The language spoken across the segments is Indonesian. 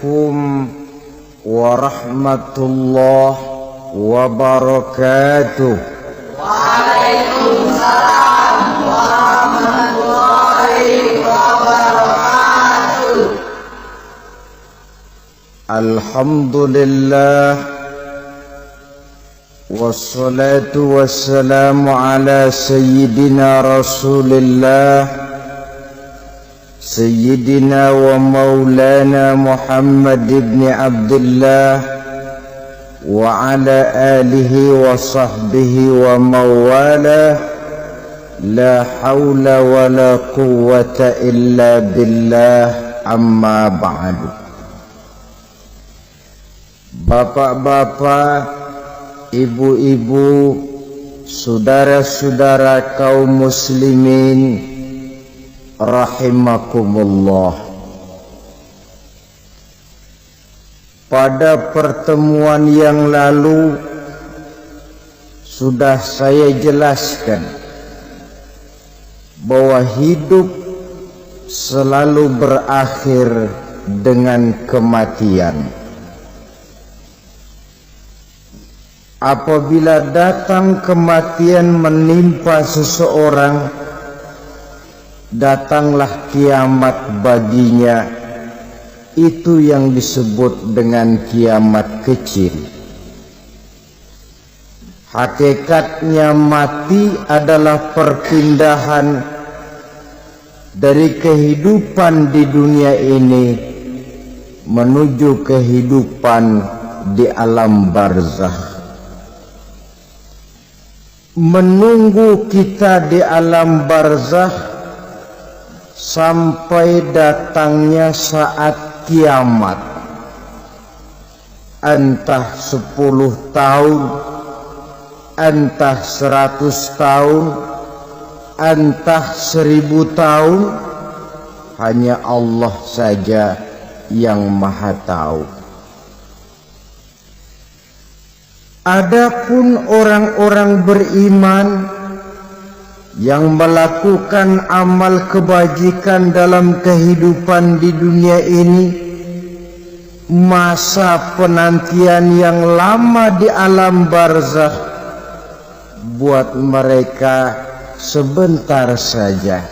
Assalamualaikum warahmatullahi wabarakatuh. Waalaikumsalam warahmatullahi wabarakatuh. Alhamdulillah wassalatu wassalamu ala sayyidina Rasulillah Sayyidina wa maulana Muhammad ibn Abdullah wa ala alihi wa sahbihi wa mawala. La hawla wa la quwwata illa billah, amma ba'du. Bapak-bapak, ibu-ibu, saudara-saudara kaum muslimin rahimakumullah. Pada pertemuan yang lalu sudah saya jelaskan bahwa hidup selalu berakhir dengan kematian. Apabila datang kematian menimpa seseorang, datanglah kiamat baginya. Itu yang disebut dengan kiamat kecil. Hakikatnya mati adalah perpindahan dari kehidupan di dunia ini menuju kehidupan di alam barzakh. Menunggu kita di alam barzakh sampai datangnya saat kiamat, entah 10 tahun, entah 100 tahun, entah 1000 tahun, hanya Allah saja yang maha tahu. Adapun orang-orang beriman yang melakukan amal kebajikan dalam kehidupan di dunia ini, masa penantian yang lama di alam barzakh buat mereka sebentar saja.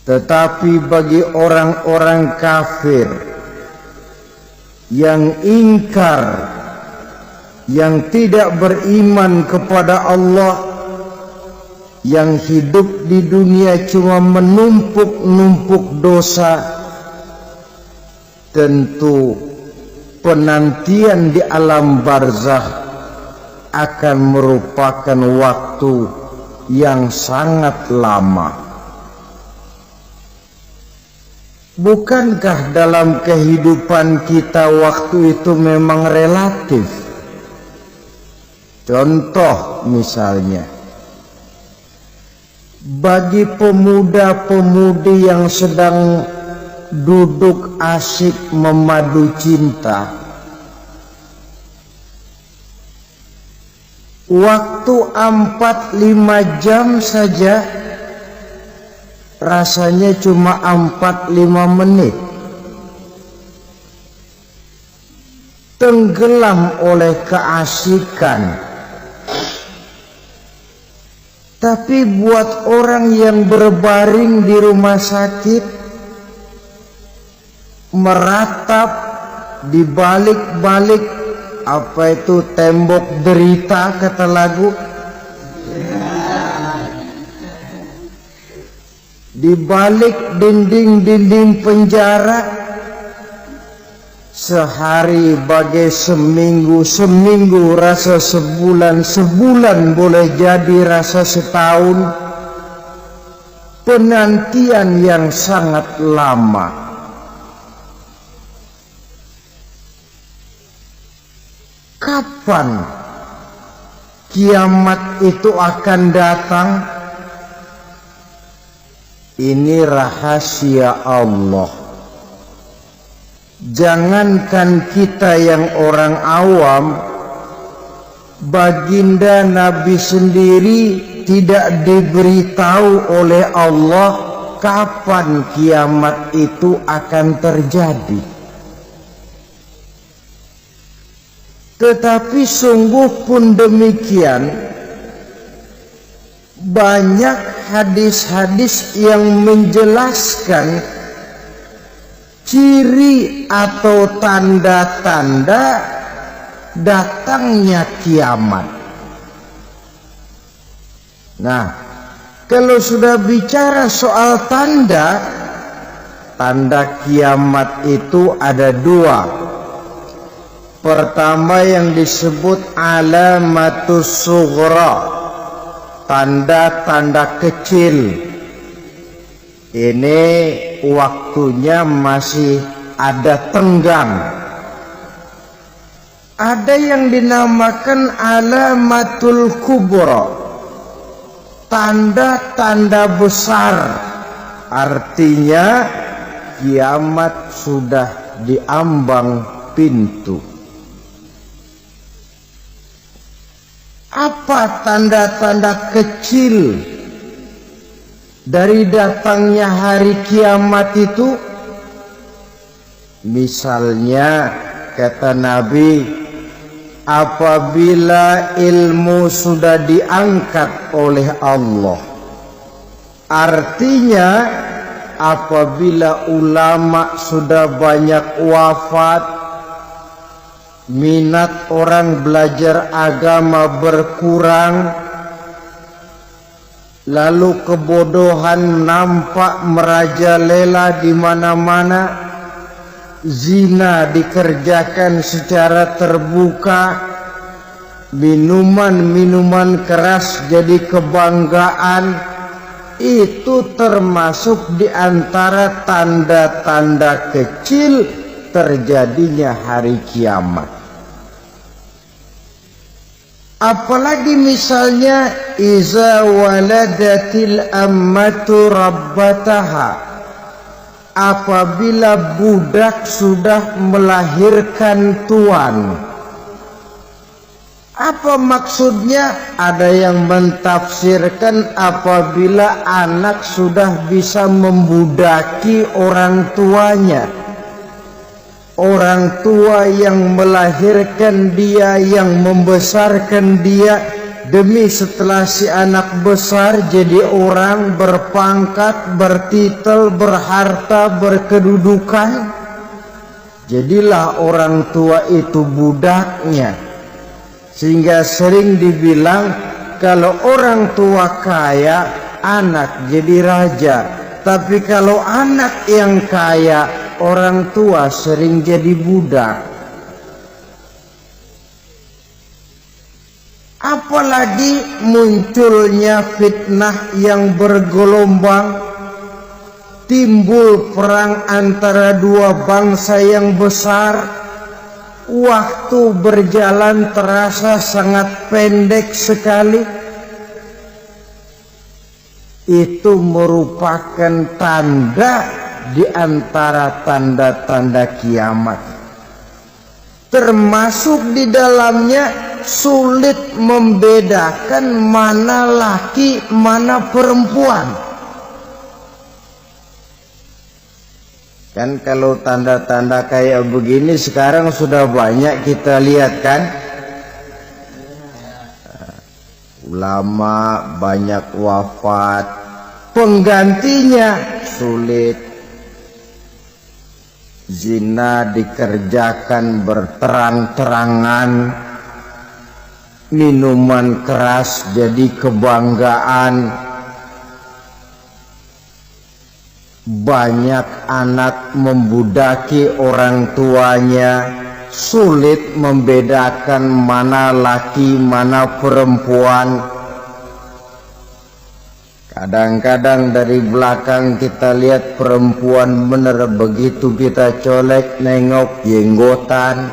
Tetapi bagi orang-orang kafir yang ingkar, yang tidak beriman kepada Allah, yang hidup di dunia cuma menumpuk-numpuk dosa, tentu penantian di alam barzakh akan merupakan waktu yang sangat lama. Bukankah dalam kehidupan kita waktu itu memang relatif? Contoh misalnya, bagi pemuda-pemudi yang sedang duduk asyik memadu cinta, waktu 4-5 jam saja rasanya cuma 4-5 menit. Tenggelam oleh keasikan. Tapi buat orang yang berbaring di rumah sakit, meratap di balik-balik apa itu tembok derita kata lagu, di balik dinding-dinding penjara, sehari bagai seminggu, seminggu rasa sebulan, sebulan boleh jadi rasa setahun. Penantian yang sangat lama. Kapan kiamat itu akan datang? Ini rahasia Allah. Jangankan kita yang orang awam, baginda Nabi sendiri tidak diberitahu oleh Allah kapan kiamat itu akan terjadi. Tetapi sungguh pun demikian, banyak hadis-hadis yang menjelaskan ciri atau tanda-tanda datangnya kiamat. Nah, kalau sudah bicara soal tanda kiamat itu ada dua. Pertama yang disebut alamatus sughra, tanda-tanda kecil. Ini waktunya masih ada tenggang. Ada yang dinamakan alamatul kubra, tanda-tanda besar. Artinya kiamat sudah diambang pintu. Apa tanda-tanda kecil dari datangnya hari kiamat itu? Misalnya kata Nabi, apabila ilmu sudah diangkat oleh Allah, artinya apabila ulama sudah banyak wafat, minat orang belajar agama berkurang, lalu kebodohan nampak merajalela di mana-mana, zina dikerjakan secara terbuka, minuman keras jadi kebanggaan. Itu termasuk di antara tanda-tanda kecil terjadinya hari kiamat. Apalagi misalnya iza waladatil ammatu rabbataha, apabila budak sudah melahirkan tuan. Apa maksudnya? Ada yang mentafsirkan apabila anak sudah bisa membudaki orang tuanya. Orang tua yang melahirkan dia, yang membesarkan dia, demi setelah si anak besar jadi orang berpangkat, bertitel, berharta, berkedudukan, jadilah orang tua itu budaknya. Sehingga sering dibilang kalau orang tua kaya, anak jadi raja. Tapi kalau anak yang kaya, orang tua sering jadi budak. Apalagi munculnya fitnah yang bergelombang, timbul perang antara dua bangsa yang besar, waktu berjalan terasa sangat pendek sekali. Itu merupakan tanda di antara tanda-tanda kiamat. Termasuk di dalamnya sulit membedakan mana laki, mana perempuan. Kan kalau tanda-tanda kayak begini sekarang sudah banyak kita lihat kan. Ulama banyak wafat, penggantinya sulit. Zina dikerjakan berterang-terangan, minuman keras jadi kebanggaan, banyak anak membudaki orang tuanya, sulit membedakan mana laki mana perempuan. Kadang-kadang dari belakang kita lihat perempuan bener, begitu kita colek nengok jenggotan.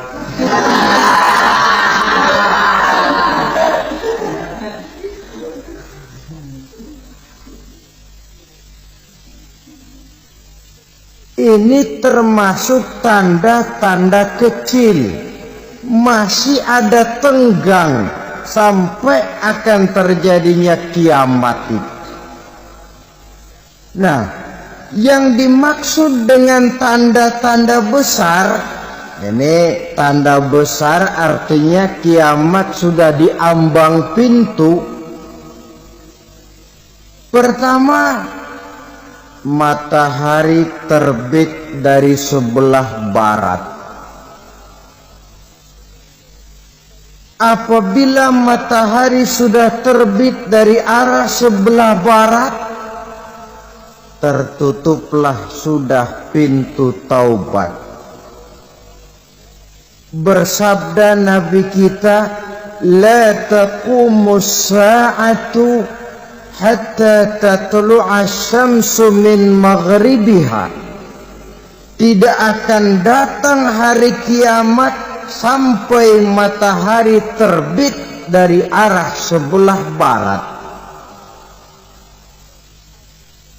Ini termasuk tanda-tanda kecil. Masih ada tenggang sampai akan terjadinya kiamat itu. Nah, Yang dimaksud dengan tanda-tanda besar, ini tanda besar artinya kiamat sudah diambang pintu. Pertama, matahari terbit dari sebelah barat. Apabila matahari sudah terbit dari arah sebelah barat, tertutuplah sudah pintu taubat. Bersabda Nabi kita, la taqumus sa'atu hatta tatlu'a syamsu min maghribiha. Tidak akan datang hari kiamat sampai matahari terbit dari arah sebelah barat.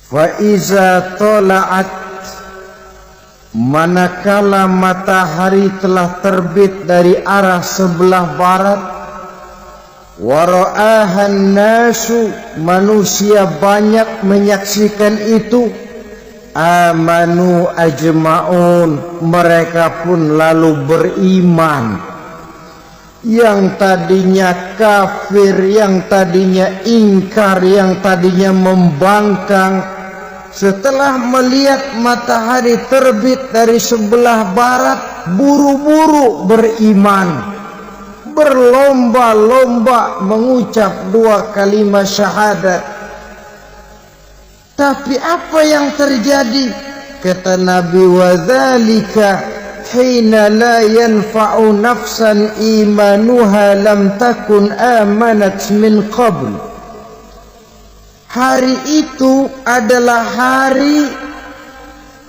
Fa iza tala'at, manakala matahari telah terbit dari arah sebelah barat, wa ra'ahan nasu, manusia banyak menyaksikan itu, amanu ajma'un, mereka pun lalu beriman. Yang tadinya kafir, yang tadinya ingkar, yang tadinya membangkang, setelah melihat matahari terbit dari sebelah barat, buru-buru beriman, berlomba-lomba mengucap 2 kalimat syahadat. Tapi apa yang terjadi? Kata Nabi, wadzalika hina la yanfa'u nafsan imanuha lam takun amanat min qabl. Hari itu adalah hari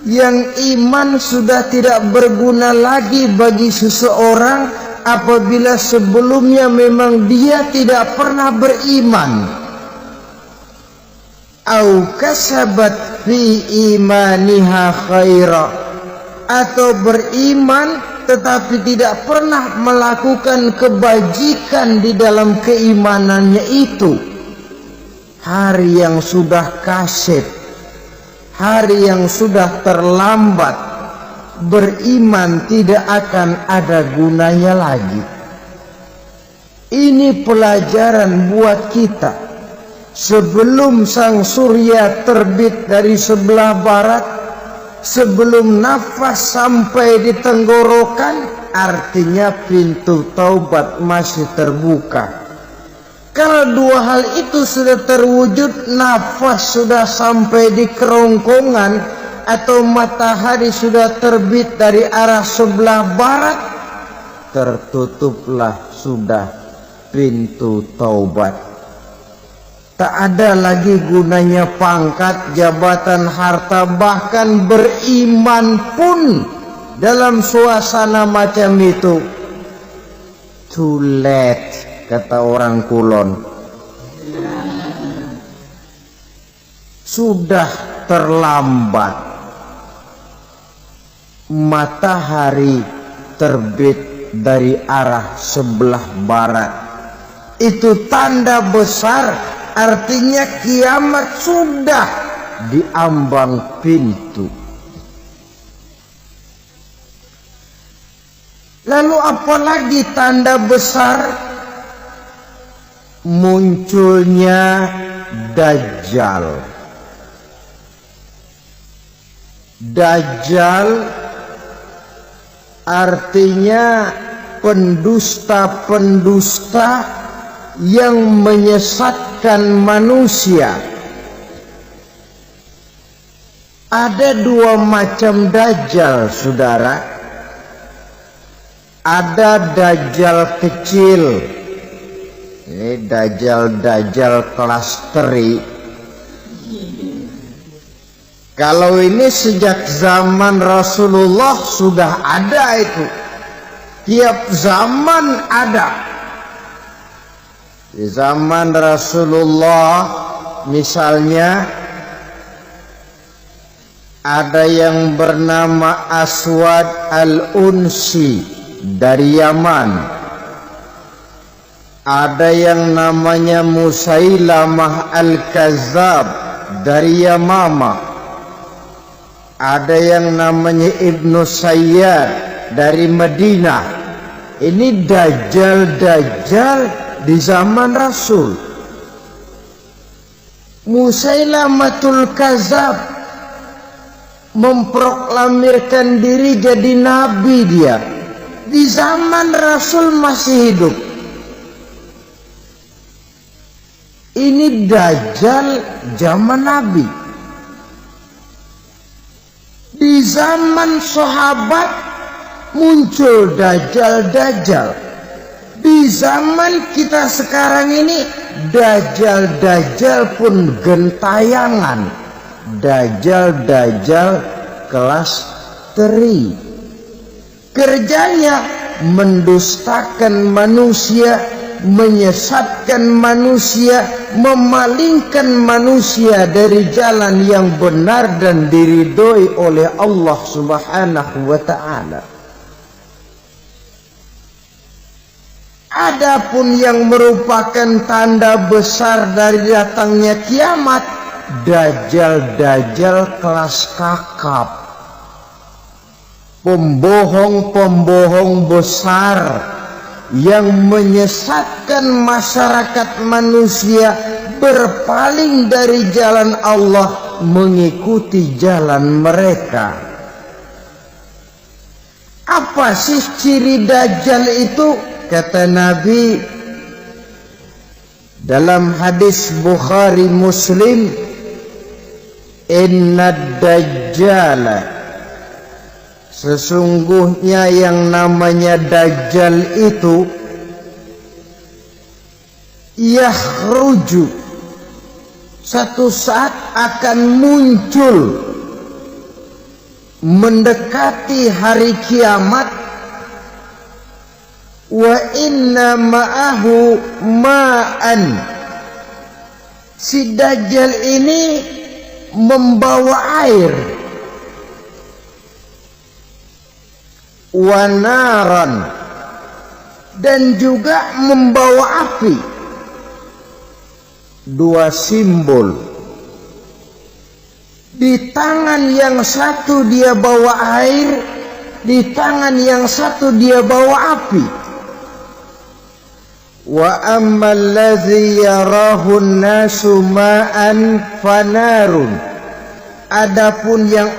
yang iman sudah tidak berguna lagi bagi seseorang apabila sebelumnya memang dia tidak pernah beriman. Au kasabat fi imaniha khaira, atau beriman tetapi tidak pernah melakukan kebajikan di dalam keimanannya itu. Hari yang sudah kaset, hari yang sudah terlambat, beriman tidak akan ada gunanya lagi. Ini pelajaran buat kita. Sebelum sang surya terbit dari sebelah barat, sebelum nafas sampai di tenggorokan, artinya pintu taubat masih terbuka. Kalau 2 hal itu sudah terwujud, nafas sudah sampai di kerongkongan atau matahari sudah terbit dari arah sebelah barat, tertutuplah sudah pintu taubat. Tak ada lagi gunanya pangkat, jabatan, harta, bahkan beriman pun dalam suasana macam itu. Too late, kata orang Kulon. Sudah terlambat. Matahari terbit dari arah sebelah barat. Itu tanda besar, artinya kiamat sudah diambang pintu. Lalu apalagi tanda besar? Munculnya Dajjal. Dajjal artinya pendusta-pendusta yang menyesatkan manusia. Ada 2 macam Dajjal, saudara. Ada Dajjal kecil. Ini Dajjal kelas teri. Kalau ini sejak zaman Rasulullah sudah ada itu. Tiap zaman ada. Di zaman Rasulullah misalnya ada yang bernama Aswad al-Unsi dari Yaman. Ada yang namanya Musailamah al-Kazzab dari Yamama. Ada yang namanya Ibnu Sayyad dari Madinah. Ini dajjal-dajjal di zaman Rasul. Musailamatul Kadzab memproklamirkan diri jadi nabi dia. Di zaman Rasul masih hidup. Ini dajjal zaman Nabi. Di zaman sahabat muncul dajjal-dajjal. Di zaman kita sekarang ini dajjal-dajjal pun gentayangan. Dajjal-dajjal kelas teri. Kerjanya mendustakan manusia, menyesatkan manusia, memalingkan manusia dari jalan yang benar dan diridhoi oleh Allah Subhanahu wa ta'ala. Adapun yang merupakan tanda besar dari datangnya kiamat, dajjal-dajjal kelas kakap, pembohong-pembohong besar yang menyesatkan masyarakat manusia berpaling dari jalan Allah mengikuti jalan mereka. Apa sih ciri dajjal itu? Kata Nabi dalam hadis Bukhari Muslim, inna dajjala, sesungguhnya yang namanya dajjal itu yakhruju, satu saat akan muncul mendekati hari kiamat. Wa inna ma'ahu ma'an, si dajjal ini membawa air. Wanaran, dan juga membawa api. Dua simbol. Di tangan yang satu dia bawa air, di tangan yang satu dia bawa api. Wa ammal ladzi yarahu an-nasu ma'an fanarun, adapun yang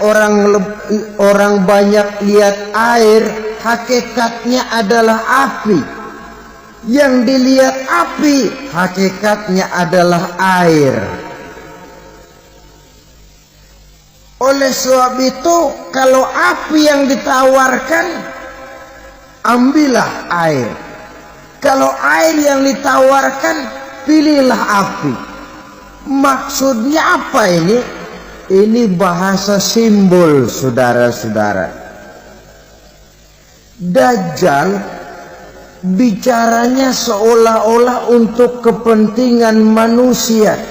orang banyak lihat air, hakikatnya adalah api. Yang dilihat api, hakikatnya adalah air. Oleh sebab itu, kalau api yang ditawarkan, ambillah air. Kalau air yang ditawarkan, pilihlah api. Maksudnya apa ini? Ini bahasa simbol, saudara-saudara. Dajjal bicaranya seolah-olah untuk kepentingan manusia,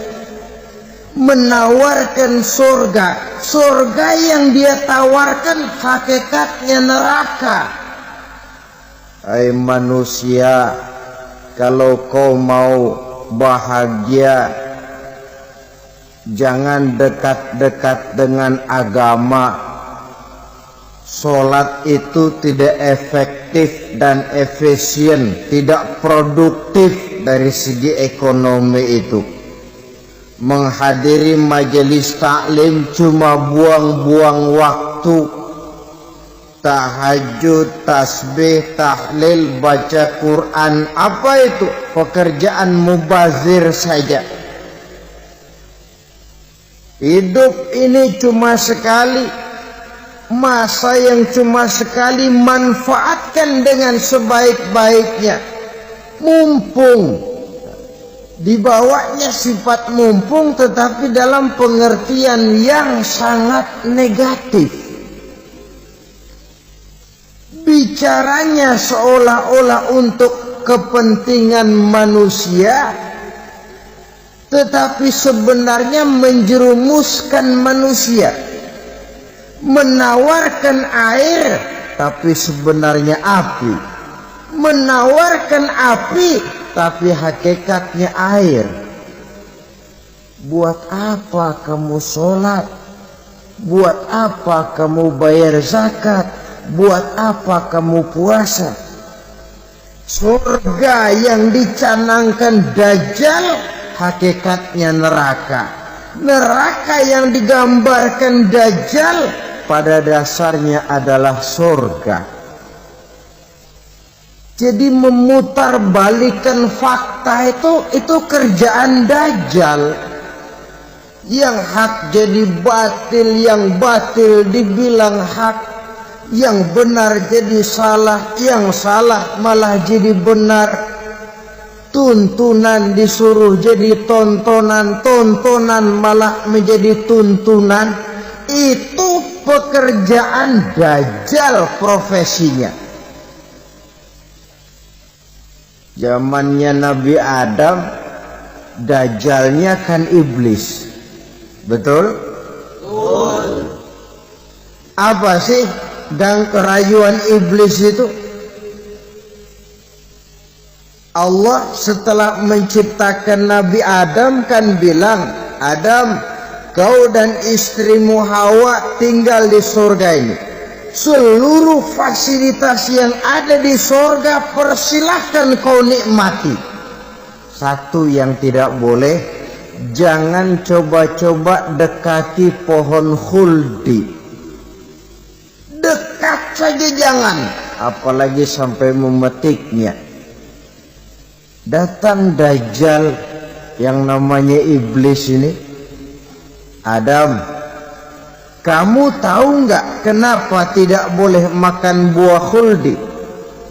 menawarkan surga. Surga yang dia tawarkan hakikatnya neraka. Hai manusia, kalau kau mau bahagia, jangan dekat-dekat dengan agama. Sholat itu tidak efektif dan efisien, tidak produktif dari segi ekonomi itu. Menghadiri majelis taklim cuma buang-buang waktu. Tahajud, tasbih, tahlil, baca Quran, apa itu? Pekerjaan mubazir saja. Hidup ini cuma sekali, masa yang cuma sekali, manfaatkan dengan sebaik-baiknya. Mumpung, dibawanya sifat mumpung tetapi dalam pengertian yang sangat negatif. Bicaranya seolah-olah untuk kepentingan manusia, tetapi sebenarnya menjerumuskan manusia. Menawarkan air, tapi sebenarnya api. Menawarkan api, tapi hakikatnya air. Buat apa kamu sholat? Buat apa kamu bayar zakat? Buat apa kamu puasa? Surga yang dicanangkan Dajjal hakikatnya neraka. Neraka yang digambarkan Dajjal pada dasarnya adalah surga. Jadi memutarbalikkan fakta itu kerjaan Dajjal. Yang hak jadi batil, yang batil dibilang hak, yang benar jadi salah, yang salah malah jadi benar. Tuntunan disuruh jadi tontonan, tontonan malah menjadi tuntunan. Itu pekerjaan Dajjal profesinya. Zamannya Nabi Adam, Dajjalnya kan iblis. Betul? Betul. Apa sih dan kerayuan iblis itu? Allah setelah menciptakan Nabi Adam kan bilang, Adam, kau dan istrimu Hawa tinggal di surga ini. Seluruh fasilitas yang ada di surga persilahkan kau nikmati. Satu yang tidak boleh, jangan coba-coba dekati pohon khuldi. Dekat saja jangan, apalagi sampai memetiknya. Datang Dajjal yang namanya iblis ini. Adam, kamu tahu nggak kenapa tidak boleh makan buah khuldi?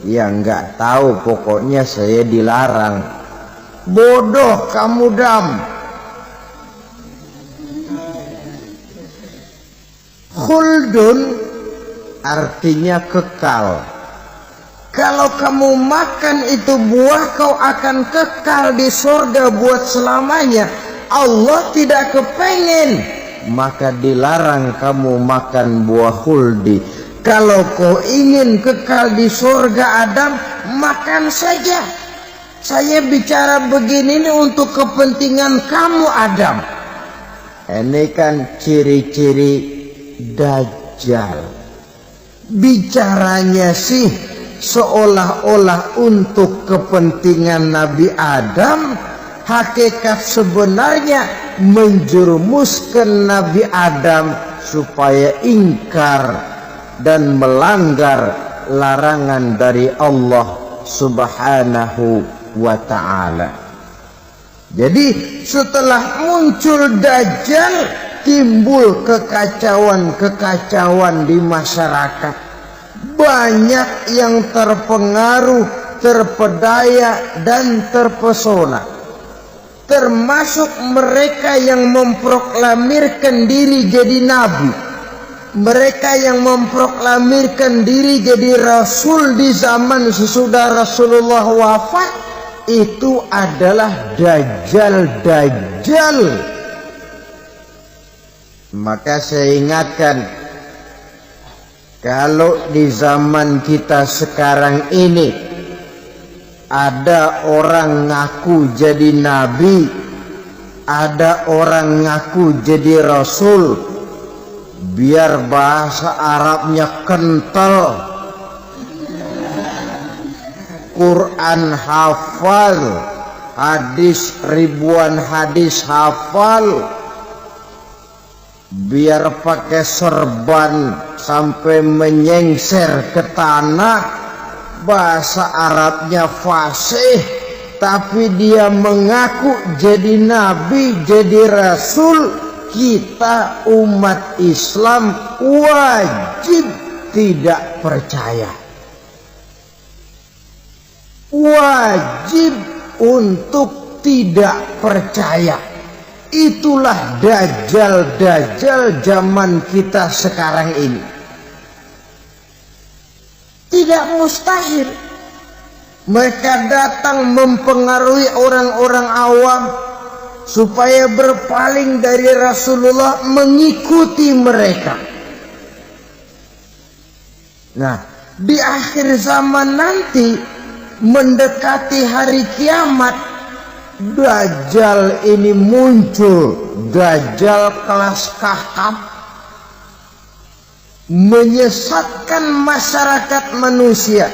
Ya nggak tahu, pokoknya saya dilarang. Bodoh kamu, Dam. Khuldun artinya kekal. Kalau kamu makan itu buah, kau akan kekal di surga buat selamanya. Allah tidak kepengen, maka dilarang kamu makan buah khuldi. Kalau kau ingin kekal di surga Adam, makan saja. Saya bicara begini ini untuk kepentingan kamu Adam. Ini kan ciri-ciri Dajjal. Bicaranya sih seolah-olah untuk kepentingan Nabi Adam. Hakikat sebenarnya menjerumuskan Nabi Adam supaya ingkar dan melanggar larangan dari Allah Subhanahu wa ta'ala. Jadi setelah muncul Dajjal, timbul kekacauan-kekacauan di masyarakat. Banyak yang terpengaruh, terpedaya dan terpesona. Termasuk mereka yang memproklamirkan diri jadi nabi. Mereka yang memproklamirkan diri jadi rasul di zaman sesudah Rasulullah wafat. Itu adalah Dajjal. Maka saya ingatkan, kalau di zaman kita sekarang ini ada orang ngaku jadi nabi, ada orang ngaku jadi rasul, biar bahasa Arabnya kental, Quran hafal, hadis ribuan hadis hafal, biar pakai serban sampai menyengser ke tanah, bahasa Arabnya fasih, tapi dia mengaku jadi nabi, jadi rasul. Kita umat Islam wajib tidak percaya, wajib untuk tidak percaya. Itulah Dajjal zaman kita sekarang ini. Tidak mustahil mereka datang mempengaruhi orang-orang awam supaya berpaling dari Rasulullah, mengikuti mereka. Nah, di akhir zaman nanti, mendekati hari kiamat, Dajjal ini muncul. Dajjal kelas Kahkam, menyesatkan masyarakat manusia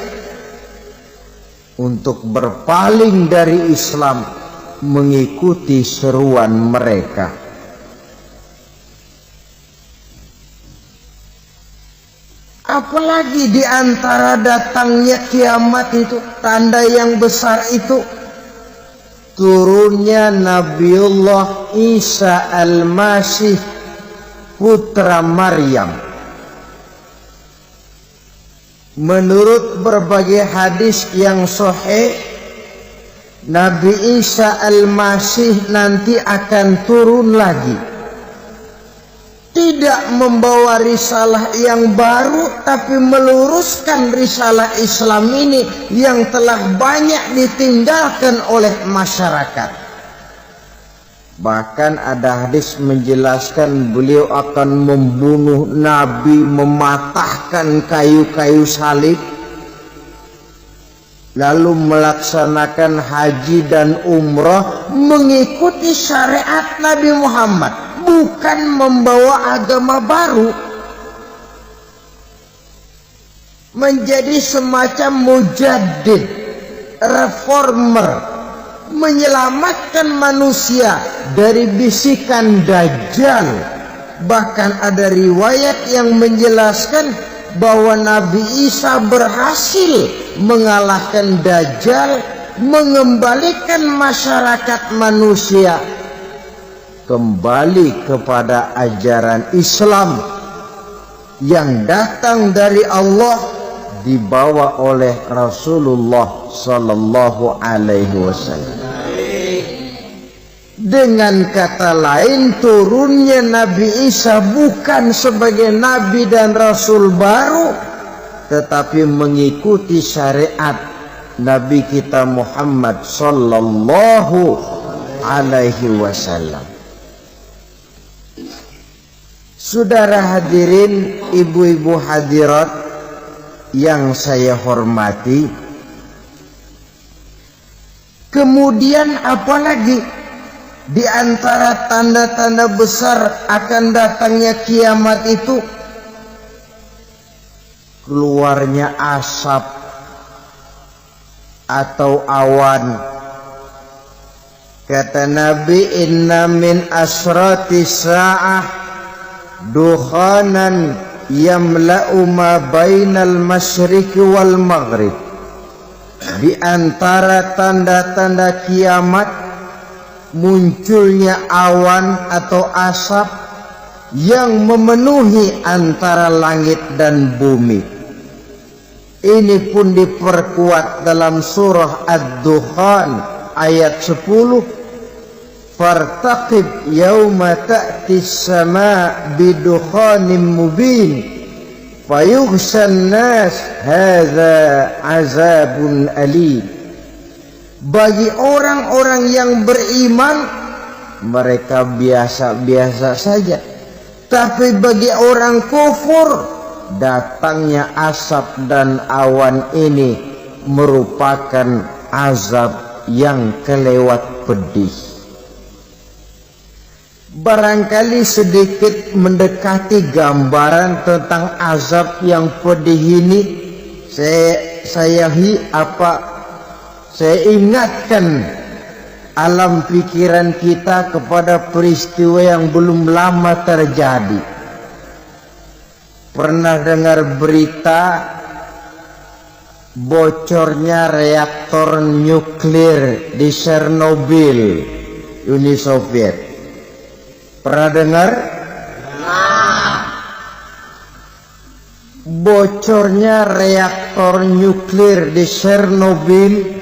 untuk berpaling dari Islam, mengikuti seruan mereka. Apalagi di antara datangnya kiamat itu, tanda yang besar itu, turunnya Nabiullah Isa Al-Masih putra Maryam. Menurut berbagai hadis yang sahih, Nabi Isa Al-Masih nanti akan turun lagi. Tidak membawa risalah yang baru, tapi meluruskan risalah Islam ini yang telah banyak ditinggalkan oleh masyarakat. Bahkan ada hadis menjelaskan beliau akan membunuh Nabi, mematahkan kayu-kayu salib, lalu melaksanakan haji dan umrah mengikuti syariat Nabi Muhammad, bukan membawa agama baru. Menjadi semacam mujaddid, reformer, menyelamatkan manusia dari bisikan Dajjal. Bahkan ada riwayat yang menjelaskan bahwa Nabi Isa berhasil mengalahkan Dajjal, mengembalikan masyarakat manusia kembali kepada ajaran Islam yang datang dari Allah, dibawa oleh Rasulullah sallallahu alaihi wasallam. Dengan kata lain, turunnya Nabi Isa bukan sebagai nabi dan rasul baru, tetapi mengikuti syariat Nabi kita Muhammad sallallahu alaihi wasallam. Saudara hadirin, ibu-ibu hadirat yang saya hormati, kemudian apalagi di antara tanda-tanda besar akan datangnya kiamat itu? Keluarnya asap atau awan. Kata Nabi, inna min asrati sa'ah dukhanan yamla'u ma bainal masyriqi wal maghrib. Di antara tanda-tanda kiamat, munculnya awan atau asap yang memenuhi antara langit dan bumi. Ini pun diperkuat dalam surah Ad-Dukhan ayat 10. Fartaqib yawma ta'ti as-sama' bidukhanin mubin fayughshan nas hadza azabun alim. Bagi orang-orang yang beriman, mereka biasa-biasa saja. Tapi bagi orang kufur, datangnya asap dan awan ini merupakan azab yang kelewat pedih. Barangkali sedikit mendekati gambaran tentang azab yang pedih ini, saya ingatkan alam pikiran kita kepada peristiwa yang belum lama terjadi. Pernah dengar berita bocornya reaktor nuklir di Chernobyl, Uni Soviet? Pernah dengar? Bocornya reaktor nuklir di Chernobyl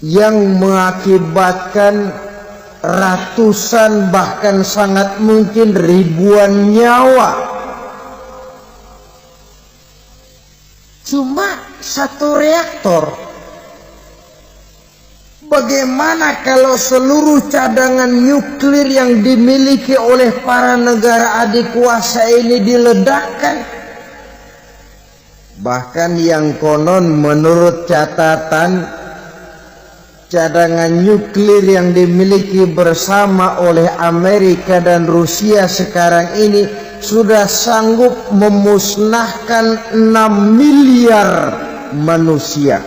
yang mengakibatkan ratusan bahkan sangat mungkin ribuan nyawa. Cuma satu reaktor. Bagaimana kalau seluruh cadangan nuklir yang dimiliki oleh para negara adik kuasa ini diledakkan? Bahkan yang konon menurut catatan cadangan nuklir yang dimiliki bersama oleh Amerika dan Rusia sekarang ini sudah sanggup memusnahkan 6 miliar manusia,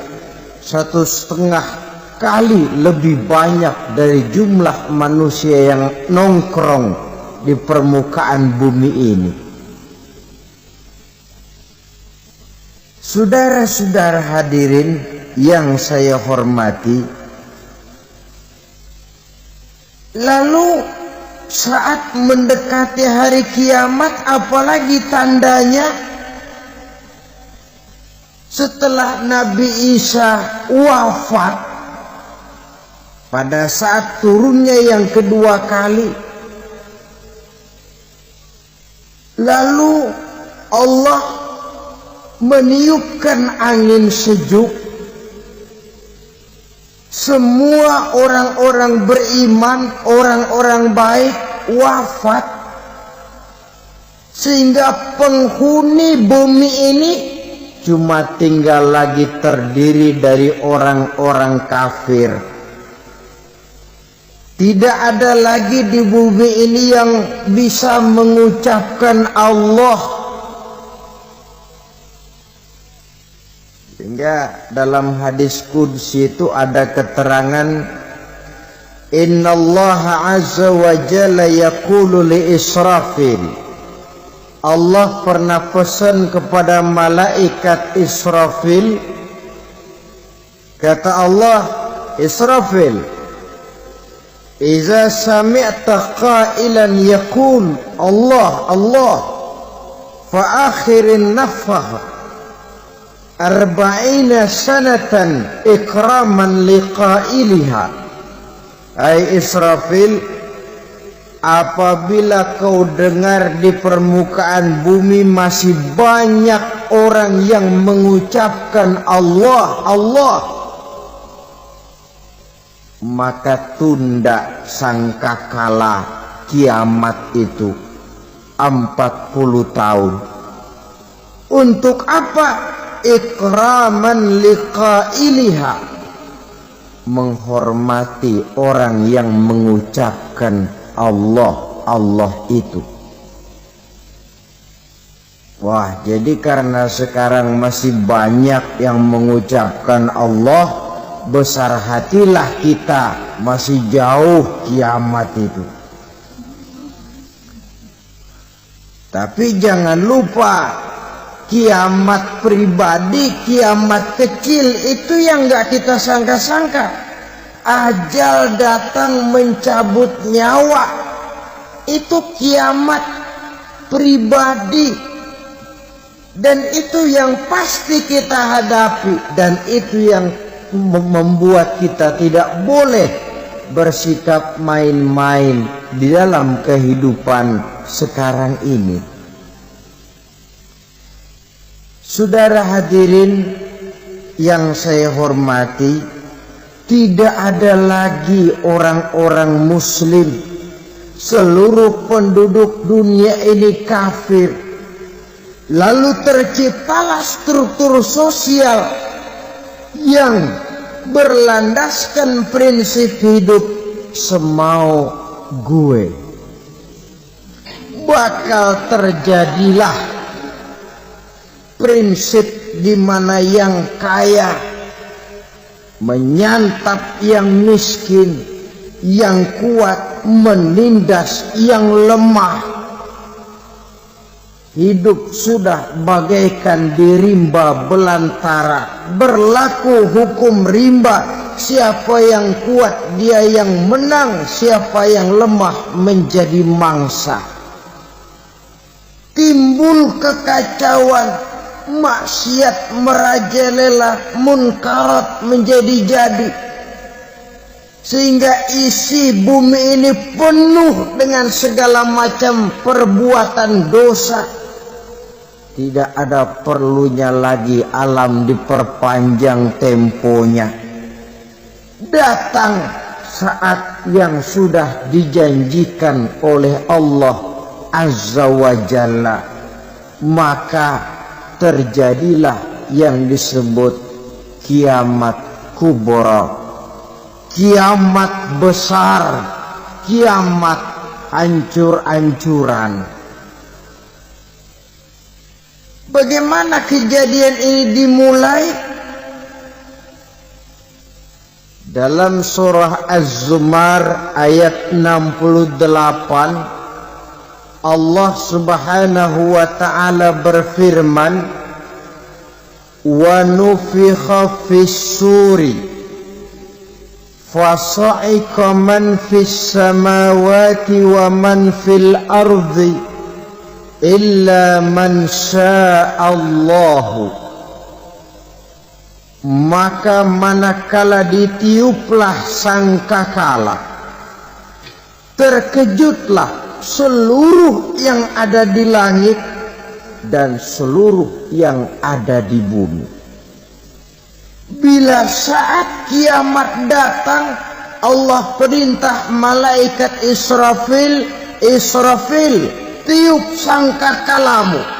1,5 kali lebih banyak dari jumlah manusia yang nongkrong di permukaan bumi ini. Saudara-saudara hadirin yang saya hormati, lalu saat mendekati hari kiamat, apalagi tandanya setelah Nabi Isa wafat pada saat turunnya yang kedua kali, lalu Allah meniupkan angin sejuk. Semua orang-orang beriman, orang-orang baik wafat, sehingga penghuni bumi ini cuma tinggal lagi terdiri dari orang-orang kafir. Tidak ada lagi di bumi ini yang bisa mengucapkan Allah. Sehingga dalam hadis qudsi itu ada keterangan, Innallaha azza wa jalla yaqulu li Israfil. Allah pernah pesan kepada malaikat Israfil. Kata Allah, Israfil, Iza sami'ta qailan yaqul Allah Allah fa akhirin nafakh 40 sanatan ikraman liqailiha. Hai Israfil, apabila kau dengar di permukaan bumi masih banyak orang yang mengucapkan Allah Allah, maka tunda sangkakala kiamat itu 40 tahun. Untuk apa? Ikraman liqailiha, menghormati orang yang mengucapkan Allah Allah itu. Wah, jadi karena sekarang masih banyak yang mengucapkan Allah, besar hatilah kita, masih jauh kiamat itu. Tapi jangan lupa, kiamat pribadi, kiamat kecil itu yang gak kita sangka-sangka. Ajal datang mencabut nyawa, itu kiamat pribadi, dan itu yang pasti kita hadapi, dan itu yang membuat kita tidak boleh bersikap main-main di dalam kehidupan sekarang ini. Saudara hadirin yang saya hormati, tidak ada lagi orang-orang muslim. Seluruh penduduk dunia ini kafir. Lalu terciptalah struktur sosial yang berlandaskan prinsip hidup semau gue. Bakal terjadilah prinsip di mana yang kaya menyantap yang miskin, yang kuat menindas yang lemah. Hidup sudah bagaikan di rimba belantara, berlaku hukum rimba. Siapa yang kuat dia yang menang, siapa yang lemah menjadi mangsa. Timbul kekacauan, maksiat merajalela, munkarat menjadi jadi, sehingga isi bumi ini penuh dengan segala macam perbuatan dosa. Tidak ada perlunya lagi alam diperpanjang temponya. Datang saat yang sudah dijanjikan oleh Allah Azza wa Jalla, maka terjadilah yang disebut kiamat kubra. kiamat besar, kiamat hancur-hancuran. Bagaimana kejadian ini dimulai? Dalam surah Az-Zumar ayat 68, Allah Subhanahu wa ta'ala berfirman, wa nufikha fis suri fasa'iqa man fis samawati wa man fil ardi illa man sya'allahu. Maka manakala ditiuplah sangkakala, terkejutlah seluruh yang ada di langit dan seluruh yang ada di bumi. Bila saat kiamat datang, Allah perintah malaikat Israfil, Israfil, tiup sangkakalamu.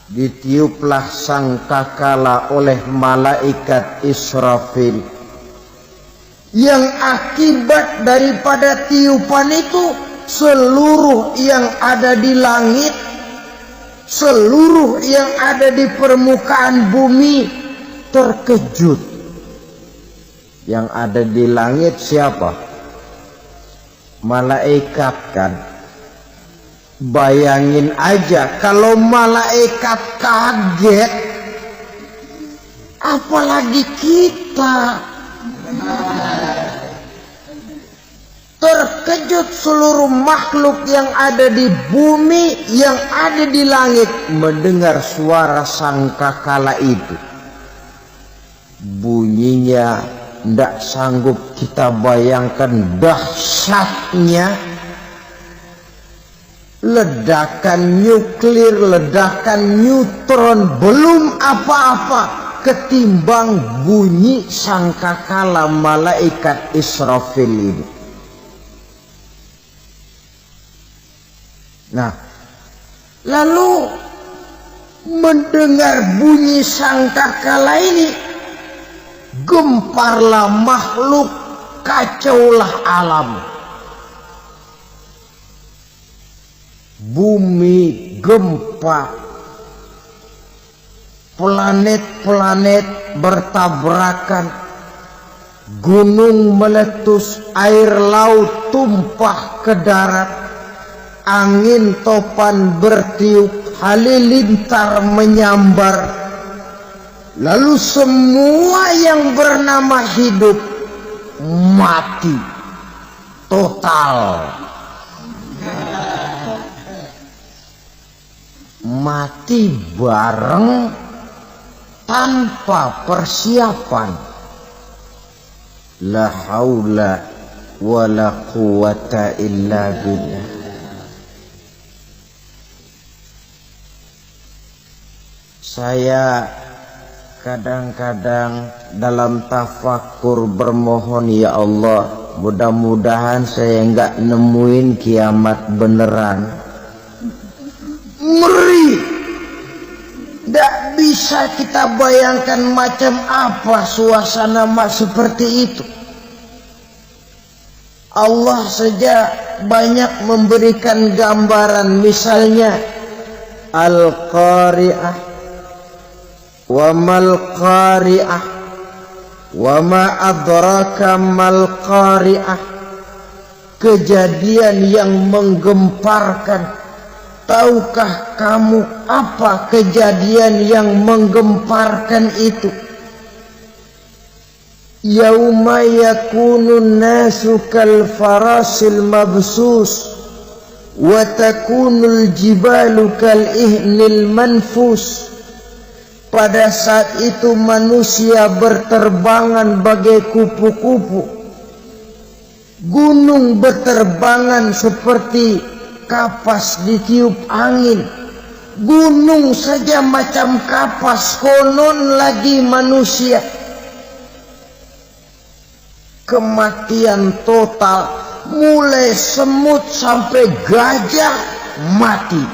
Ditiuplah sangkakala oleh malaikat Israfil, yang akibat daripada tiupan itu seluruh yang ada di langit, seluruh yang ada di permukaan bumi terkejut. Yang ada di langit siapa? Malaikat kan. Bayangin aja kalau malaikat kaget, apalagi kita. Terkejut seluruh makhluk yang ada di bumi, yang ada di langit mendengar suara sangkakala itu. Bunyinya tidak sanggup kita bayangkan dahsyatnya. Ledakan nuklir, ledakan neutron, belum apa-apa ketimbang bunyi sangkakala malaikat Israfil ini. Nah, lalu mendengar bunyi sangkakala ini, gemparlah makhluk, kacaulah alam. Bumi gempa, planet-planet bertabrakan, gunung meletus, air laut tumpah ke darat, angin topan bertiup, halilintar menyambar. Lalu semua yang bernama hidup mati total. Mati bareng tanpa persiapan. La haula wa la quwata illa billah. Saya kadang-kadang dalam tafakur bermohon, ya Allah, mudah-mudahan saya enggak nemuin kiamat beneran. Ngeri. Tidak bisa kita bayangkan macam apa suasana seperti itu. Allah saja banyak memberikan gambaran, misalnya Al-Qari'ah, wa mal qari'ah, wa ma adraka mal qari'ah. Kejadian yang menggemparkan. Tahukah kamu apa kejadian yang menggemparkan itu? Yauma yakunun nasu kal farasil mabsus wa takunul jibalu kal ihnil manfus. Pada saat itu manusia berterbangan bagai kupu-kupu, gunung berterbangan seperti kapas ditiup angin. Gunung saja macam kapas, konon lagi manusia. Kematian total, mulai semut sampai gajah mati,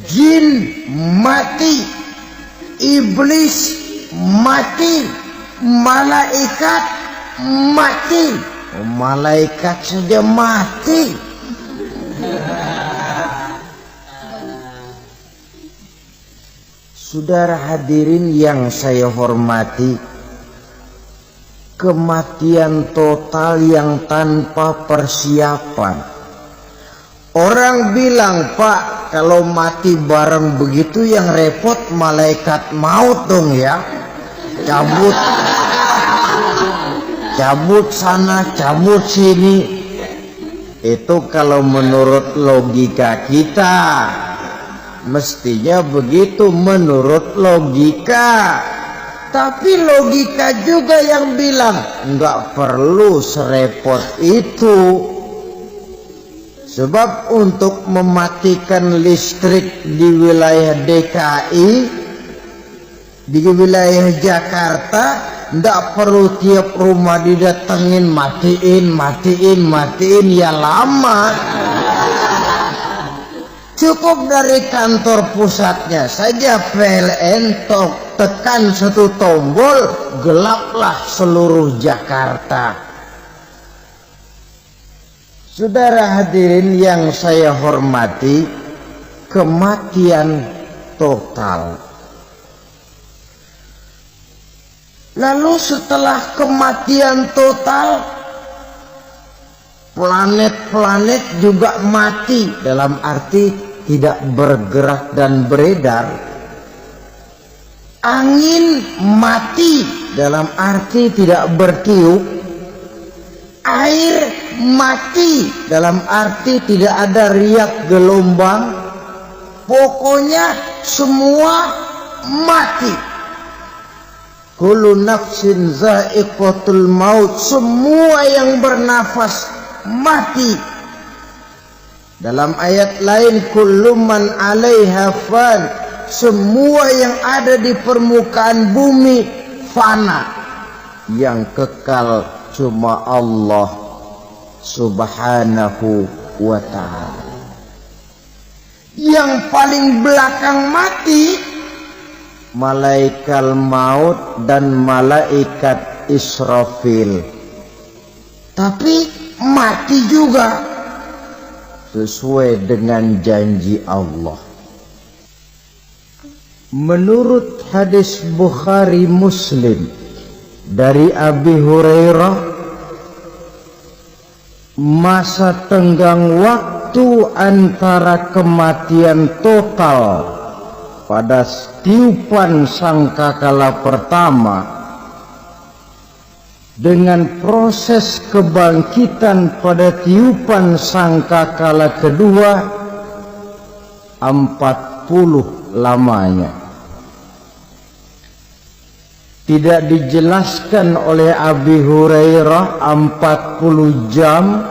jin mati, iblis mati, malaikat mati. Oh, malaikat saja mati. Saudara hadirin yang saya hormati, kematian total yang tanpa persiapan. Orang bilang, Pak, kalau mati bareng begitu yang repot malaikat maut dong ya. Cabut sana, cabut sini. Itu kalau menurut logika kita. Mestinya begitu menurut logika. Tapi logika juga yang bilang nggak perlu serepot itu. Sebab untuk mematikan listrik di wilayah DKI, di wilayah Jakarta, nggak perlu tiap rumah didatengin, matiin, ya lama. Cukup dari kantor pusatnya saja PLN tekan satu tombol, gelaplah seluruh Jakarta. Saudara hadirin yang saya hormati, kematian total. Lalu setelah kematian total, planet-planet juga mati, dalam arti tidak bergerak dan beredar. Angin mati, dalam arti tidak bertiup. Air mati, dalam arti tidak ada riak gelombang. Pokoknya semua mati. Kullu nafsin za'iqatul maut, semua yang bernafas mati. Dalam ayat lain, kullu man 'alaiha fan, semua yang ada di permukaan bumi fana. Yang kekal cuma Allah Subhanahu wa ta'ala. Yang paling belakang mati malaikat maut dan malaikat Israfil. Tapi mati juga sesuai dengan janji Allah. Menurut hadis Bukhari Muslim dari Abi Hurairah, masa tenggang waktu antara kematian total pada tiupan sangkakala pertama dengan proses kebangkitan pada tiupan sangkakala kedua 40 lamanya. Tidak dijelaskan oleh Abi Hurairah 40 jam,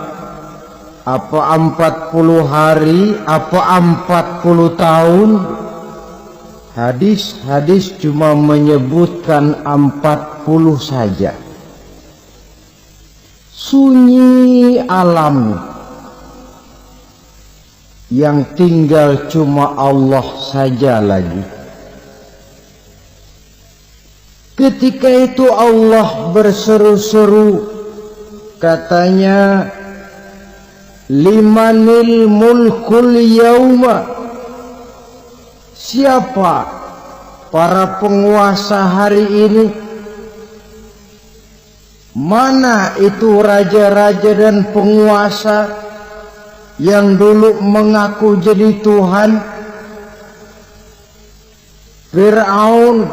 apa 40 hari, apa 40 tahun. Hadis-hadis cuma menyebutkan 40 saja. Sunyi alam, yang tinggal cuma Allah saja lagi. Ketika itu Allah berseru-seru, katanya, limanil mulkul yauma, siapa para penguasa hari ini? Mana itu raja-raja dan penguasa yang dulu mengaku jadi Tuhan? Fir'aun,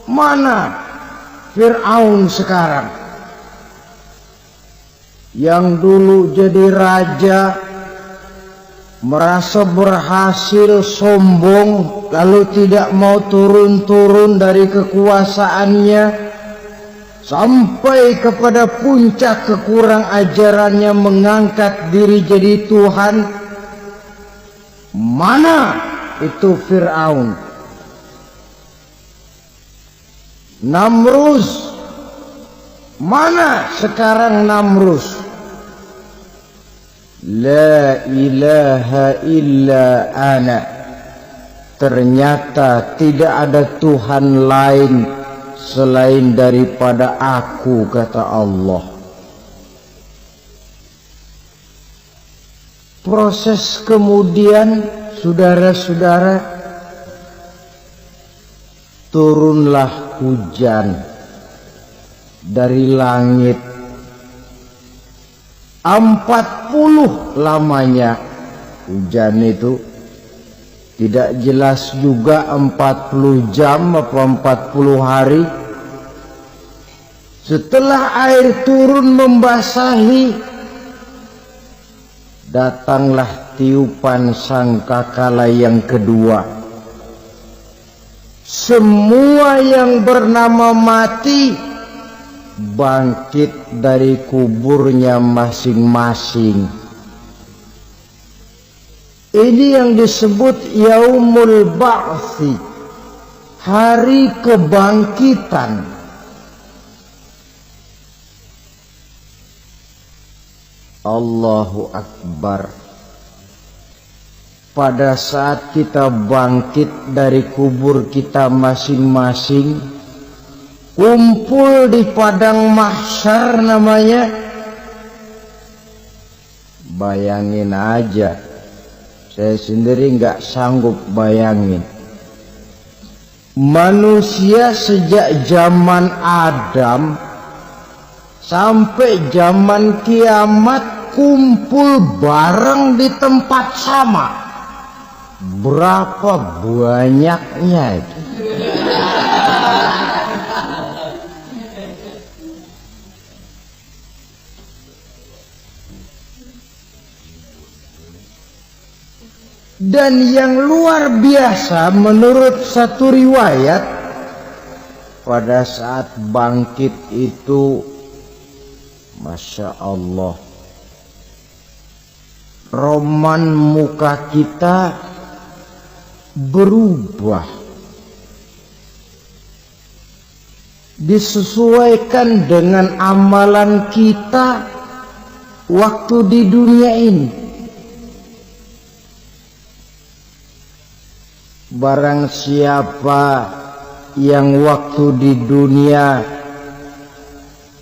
mana Fir'aun sekarang? Yang dulu jadi raja, merasa berhasil, sombong, lalu tidak mau turun-turun dari kekuasaannya, sampai kepada puncak kekurang ajarannya mengangkat diri jadi Tuhan. Mana itu Fir'aun? Namrus, mana sekarang Namrus? La ilaha illa ana, ternyata tidak ada Tuhan lain selain daripada aku, kata Allah. Proses kemudian, saudara-saudara, turunlah hujan dari langit. 40 lamanya hujan itu, tidak jelas juga 40 jam apa 40 hari. Setelah air turun membasahi, datanglah tiupan sangkakala yang kedua. Semua yang bernama mati bangkit dari kuburnya masing-masing. Ini yang disebut Yaumul Ba'thi, hari kebangkitan. Allahu Akbar. Pada saat kita bangkit dari kubur kita masing-masing, kumpul di padang mahsyar namanya. Bayangin aja, saya sendiri nggak sanggup bayangin. Manusia sejak zaman Adam sampai zaman kiamat kumpul bareng di tempat sama. Berapa banyaknya itu? Dan yang luar biasa, menurut satu riwayat, pada saat bangkit itu, Masya Allah, roman muka kita berubah, disesuaikan dengan amalan kita waktu di dunia ini. Barang siapa yang waktu di dunia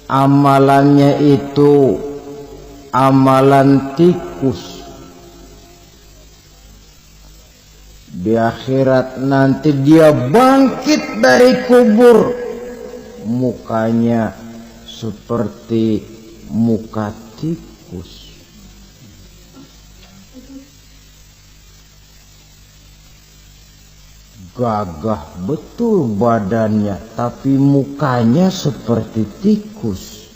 amalannya itu amalan tikus, di akhirat nanti dia bangkit dari kubur, mukanya seperti muka tikus. Gagah betul badannya, tapi mukanya seperti tikus.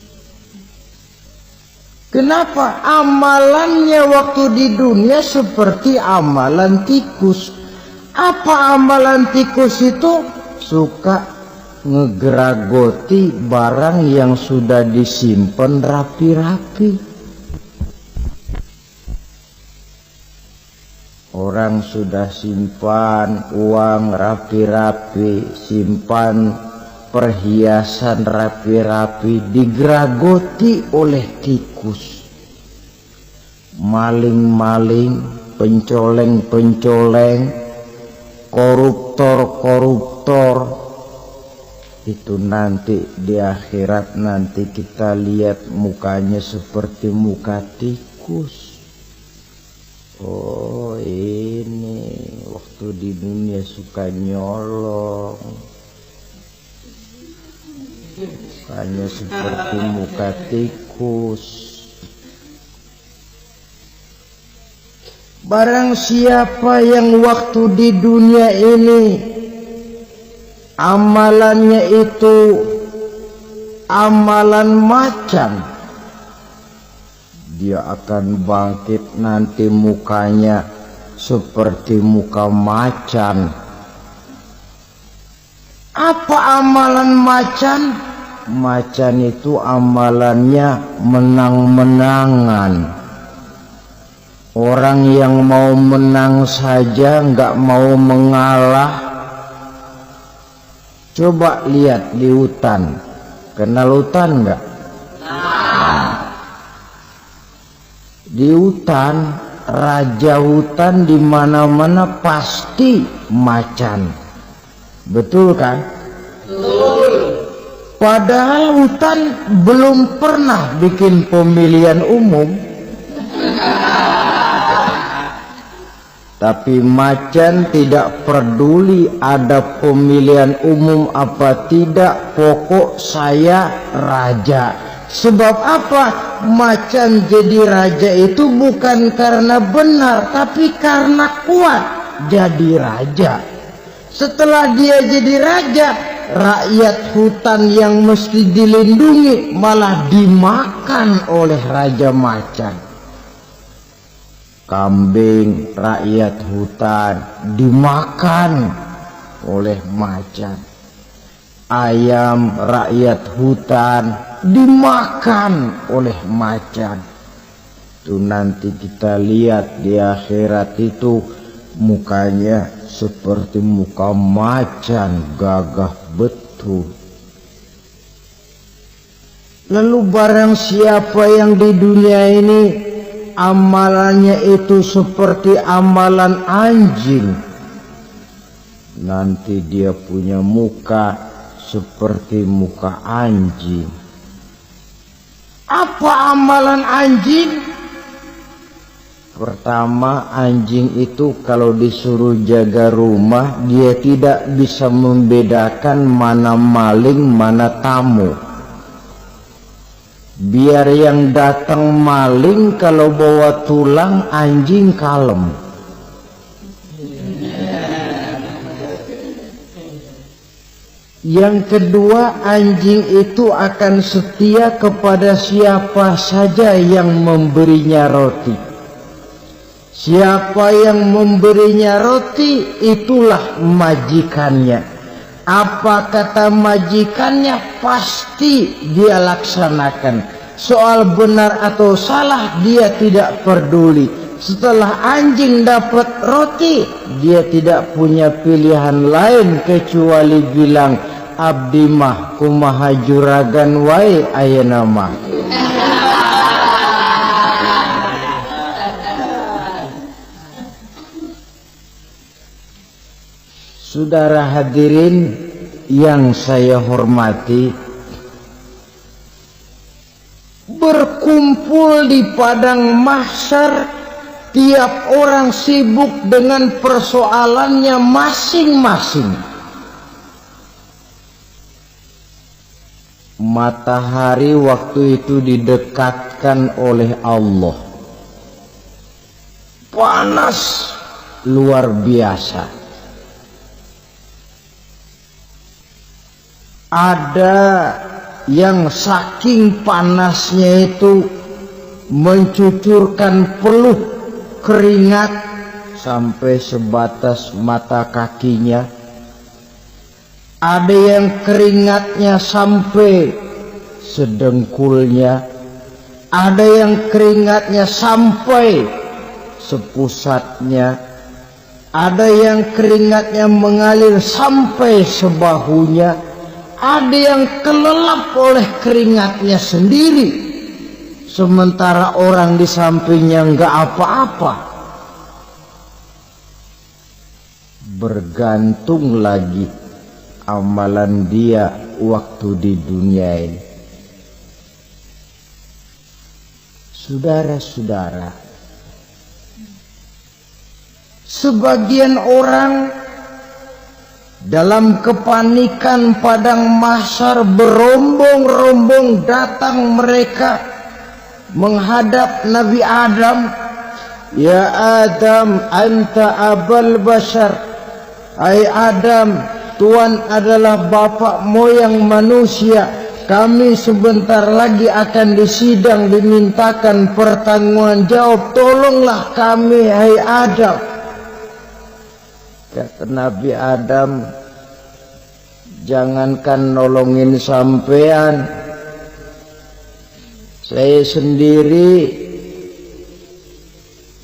Kenapa? Amalannya waktu di dunia seperti amalan tikus. Apa amalan tikus itu? Suka ngegeragoti barang yang sudah disimpan rapi-rapi. Orang sudah simpan uang rapi-rapi, simpan perhiasan rapi-rapi, digeragoti oleh tikus. Maling-maling, pencoleng-pencoleng, koruptor-koruptor, itu nanti di akhirat nanti kita lihat mukanya seperti muka tikus. Oh, ini waktu di dunia suka nyolong, mukanya seperti muka tikus. Barang siapa yang waktu di dunia ini amalannya itu amalan macan, dia akan bangkit nanti mukanya seperti muka macan. Apa amalan macan? Macan itu amalannya menang-menangan. Orang yang mau menang saja nggak mau mengalah. Coba lihat di hutan. Kenal hutan nggak? Di hutan, raja hutan di mana-mana pasti macan. Betul kan? Betul. Padahal hutan belum pernah bikin pemilihan umum. Tapi macan tidak peduli ada pemilihan umum apa tidak, pokok saya raja. Sebab apa? Macan jadi raja itu bukan karena benar, tapi karena kuat jadi raja. Setelah dia jadi raja, rakyat hutan yang mesti dilindungi malah dimakan oleh raja macan. Kambing rakyat hutan dimakan oleh macan. Ayam rakyat hutan dimakan oleh macan. Itu nanti kita lihat di akhirat itu mukanya seperti muka macan, gagah betul. Lalu barang siapa yang di dunia ini amalannya itu seperti amalan anjing, nanti dia punya muka seperti muka anjing. Apa amalan anjing? Pertama, anjing itu kalau disuruh jaga rumah, dia tidak bisa membedakan mana maling, mana tamu. Biar yang datang maling, kalau bawa tulang, anjing kalem. Yang kedua, anjing itu akan setia kepada siapa saja yang memberinya roti. Siapa yang memberinya roti, itulah majikannya. Apa kata majikannya, pasti dia laksanakan. Soal benar atau salah dia tidak peduli. Setelah anjing dapat roti, dia tidak punya pilihan lain kecuali bilang, abdi mah kumaha juragan wae ayeuna mah. Saudara hadirin yang saya hormati, berkumpul di padang mahsyar, tiap orang sibuk dengan persoalannya masing-masing. Matahari waktu itu didekatkan oleh Allah, panas luar biasa. Ada yang saking panasnya itu mencucurkan peluh keringat sampai sebatas mata kakinya. Ada yang keringatnya sampai sedengkulnya. Ada yang keringatnya sampai sepusatnya. Ada yang keringatnya mengalir sampai sebahunya. Ada yang kelelap oleh keringatnya sendiri, sementara orang di sampingnya enggak apa-apa. Bergantung lagi amalan dia waktu di dunia ini. Saudara-saudara, sebagian orang dalam kepanikan padang mahsyar berombong-rombong datang mereka menghadap Nabi Adam. Ya Adam, anta abal bashar. Hai Adam, Tuhan adalah bapak moyang manusia. Kami sebentar lagi akan disidang, dimintakan pertanggungan jawab. Tolonglah kami, hai Adam. Kata Nabi Adam, jangankan nolongin sampean, saya sendiri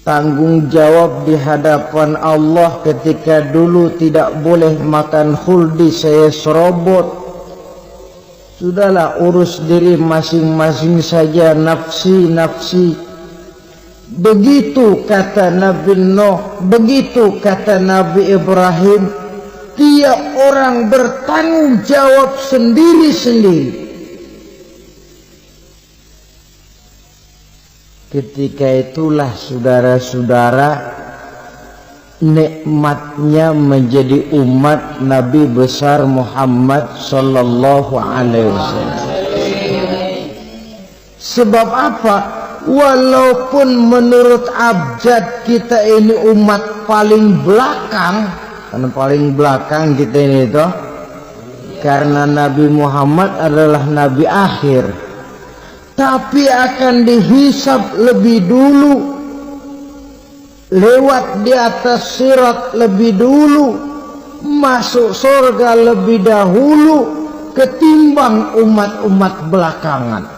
tanggung jawab di hadapan Allah. Ketika dulu tidak boleh makan khuldi, saya serobot. Sudahlah, urus diri masing-masing saja, nafsi. Begitu kata Nabi Nuh, begitu kata Nabi Ibrahim. tiap orang bertanggung jawab sendiri-sendiri. Ketika itulah saudara-saudara, nikmatnya menjadi umat Nabi besar Muhammad sallallahu alaihi wasallam. Sebab apa? Walaupun menurut abjad kita ini umat paling belakang, karena paling belakang kita ini toh, karena Nabi Muhammad adalah Nabi akhir, tapi akan dihisab lebih dulu, lewat di atas sirat lebih dulu, masuk surga lebih dahulu ketimbang umat-umat belakangan.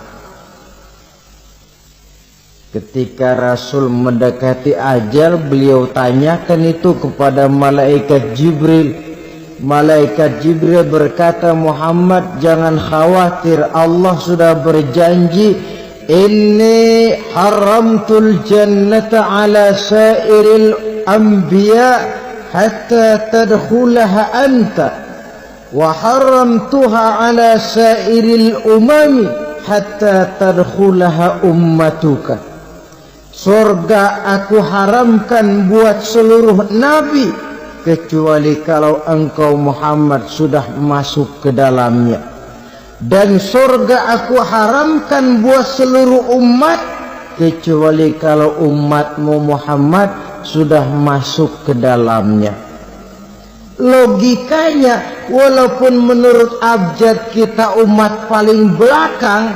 Ketika Rasul mendekati ajal, beliau tanyakan itu kepada malaikat Jibril. Malaikat Jibril berkata, Muhammad, jangan khawatir, Allah sudah berjanji, inni haramtul jannata ala sairil anbiya hatta tadkhulaha anta, wa haramtuha ala sairil umami hatta tadkhulaha ummatuka. Surga aku haramkan buat seluruh nabi, kecuali kalau engkau Muhammad sudah masuk ke dalamnya. Dan surga aku haramkan buat seluruh umat, kecuali kalau umatmu Muhammad sudah masuk ke dalamnya. Logikanya, walaupun menurut abjad kita umat paling belakang,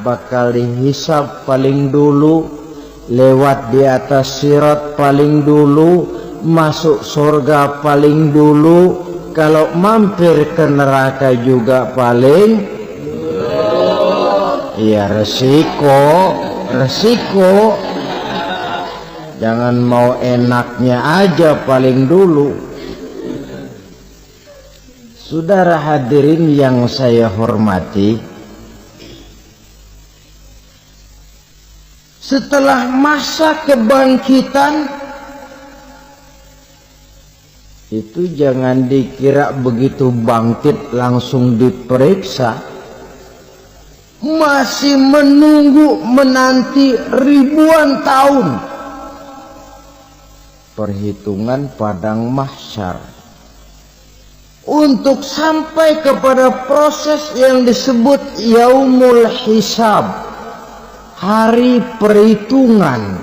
bakal dihisab paling dulu, lewat di atas sirat paling dulu, masuk surga paling dulu, kalau mampir ke neraka juga paling. Ya resiko. Jangan mau enaknya aja paling dulu. Saudara hadirin yang saya hormati, setelah masa kebangkitan itu jangan dikira begitu bangkit langsung diperiksa. Masih menunggu menanti ribuan tahun perhitungan padang mahsyar untuk sampai kepada proses yang disebut yaumul hisab, hari perhitungan.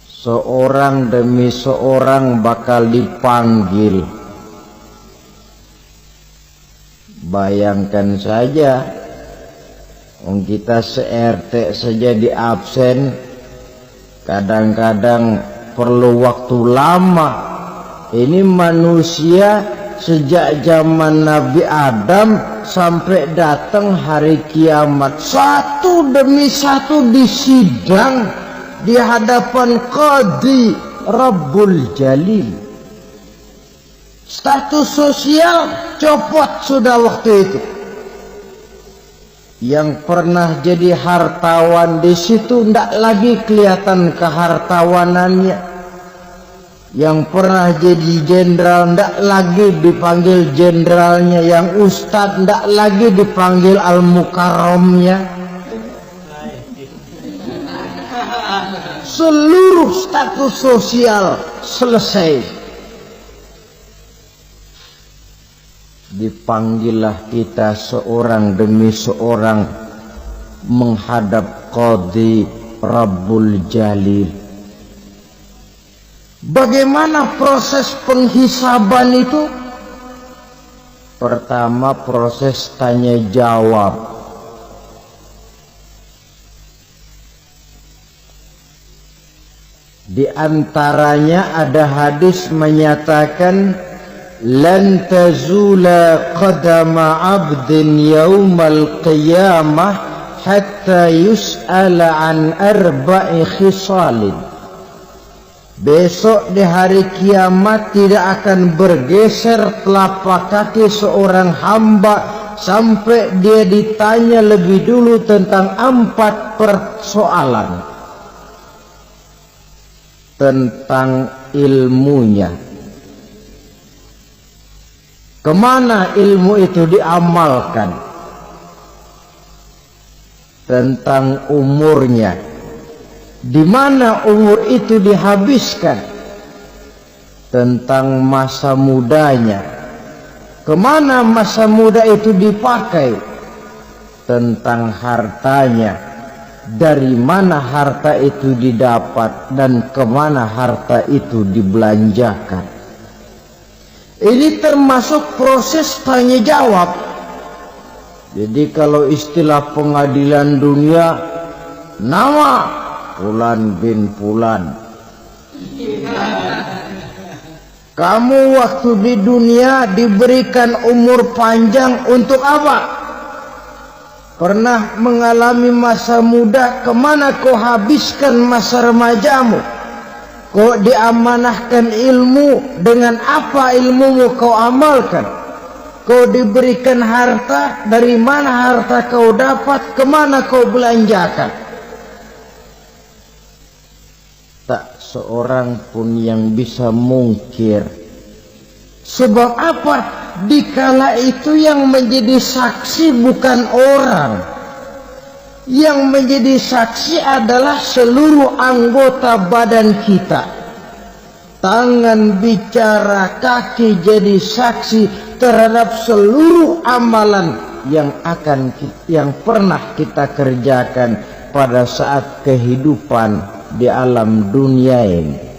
Seorang demi seorang bakal dipanggil. Bayangkan saja, kita se-RT saja di absen, kadang-kadang perlu waktu lama. Ini manusia sejak zaman Nabi Adam sampai datang hari kiamat, satu demi satu disidang di hadapan Qadhi Rabbul Jalil. Status sosial copot sudah waktu itu. Yang pernah jadi hartawan di situ tidak lagi kelihatan kehartawanannya. Yang pernah jadi jenderal tidak lagi dipanggil jenderalnya. Yang ustadz tidak lagi dipanggil al-mukarramnya. Seluruh status sosial selesai. Dipanggillah kita seorang demi seorang menghadap Qadhi Rabbul Jalil. Bagaimana proses penghisaban itu? Pertama, proses tanya jawab. Di antaranya ada hadis menyatakan, lan tazula qadama 'abdin yaumal qiyamah hatta yus'ala an arba'i khisalin. Besok di hari kiamat tidak akan bergeser telapak kaki seorang hamba sampai dia ditanya lebih dulu tentang 4 persoalan. Tentang ilmunya, Kemana ilmu itu diamalkan? Tentang umurnya, di mana umur itu dihabiskan? Tentang masa mudanya, kemana masa muda itu dipakai? Tentang hartanya, dari mana harta itu didapat dan kemana harta itu dibelanjakan. Ini termasuk proses tanya jawab. Jadi kalau istilah pengadilan dunia, nama Fulan bin Fulan. Kamu waktu di dunia diberikan umur panjang untuk apa? Pernah mengalami masa muda, kemana kau habiskan masa remajamu? Kau diamanahkan ilmu, dengan apa ilmumu kau amalkan? Kau diberikan harta, dari mana harta kau dapat, kemana kau belanjakan? Tak seorang pun yang bisa mungkir. Sebab apa? Dikala itu yang menjadi saksi bukan orang. Yang menjadi saksi adalah seluruh anggota badan kita. Tangan bicara, kaki jadi saksi terhadap seluruh amalan yang pernah kita kerjakan pada saat kehidupan di alam dunia ini.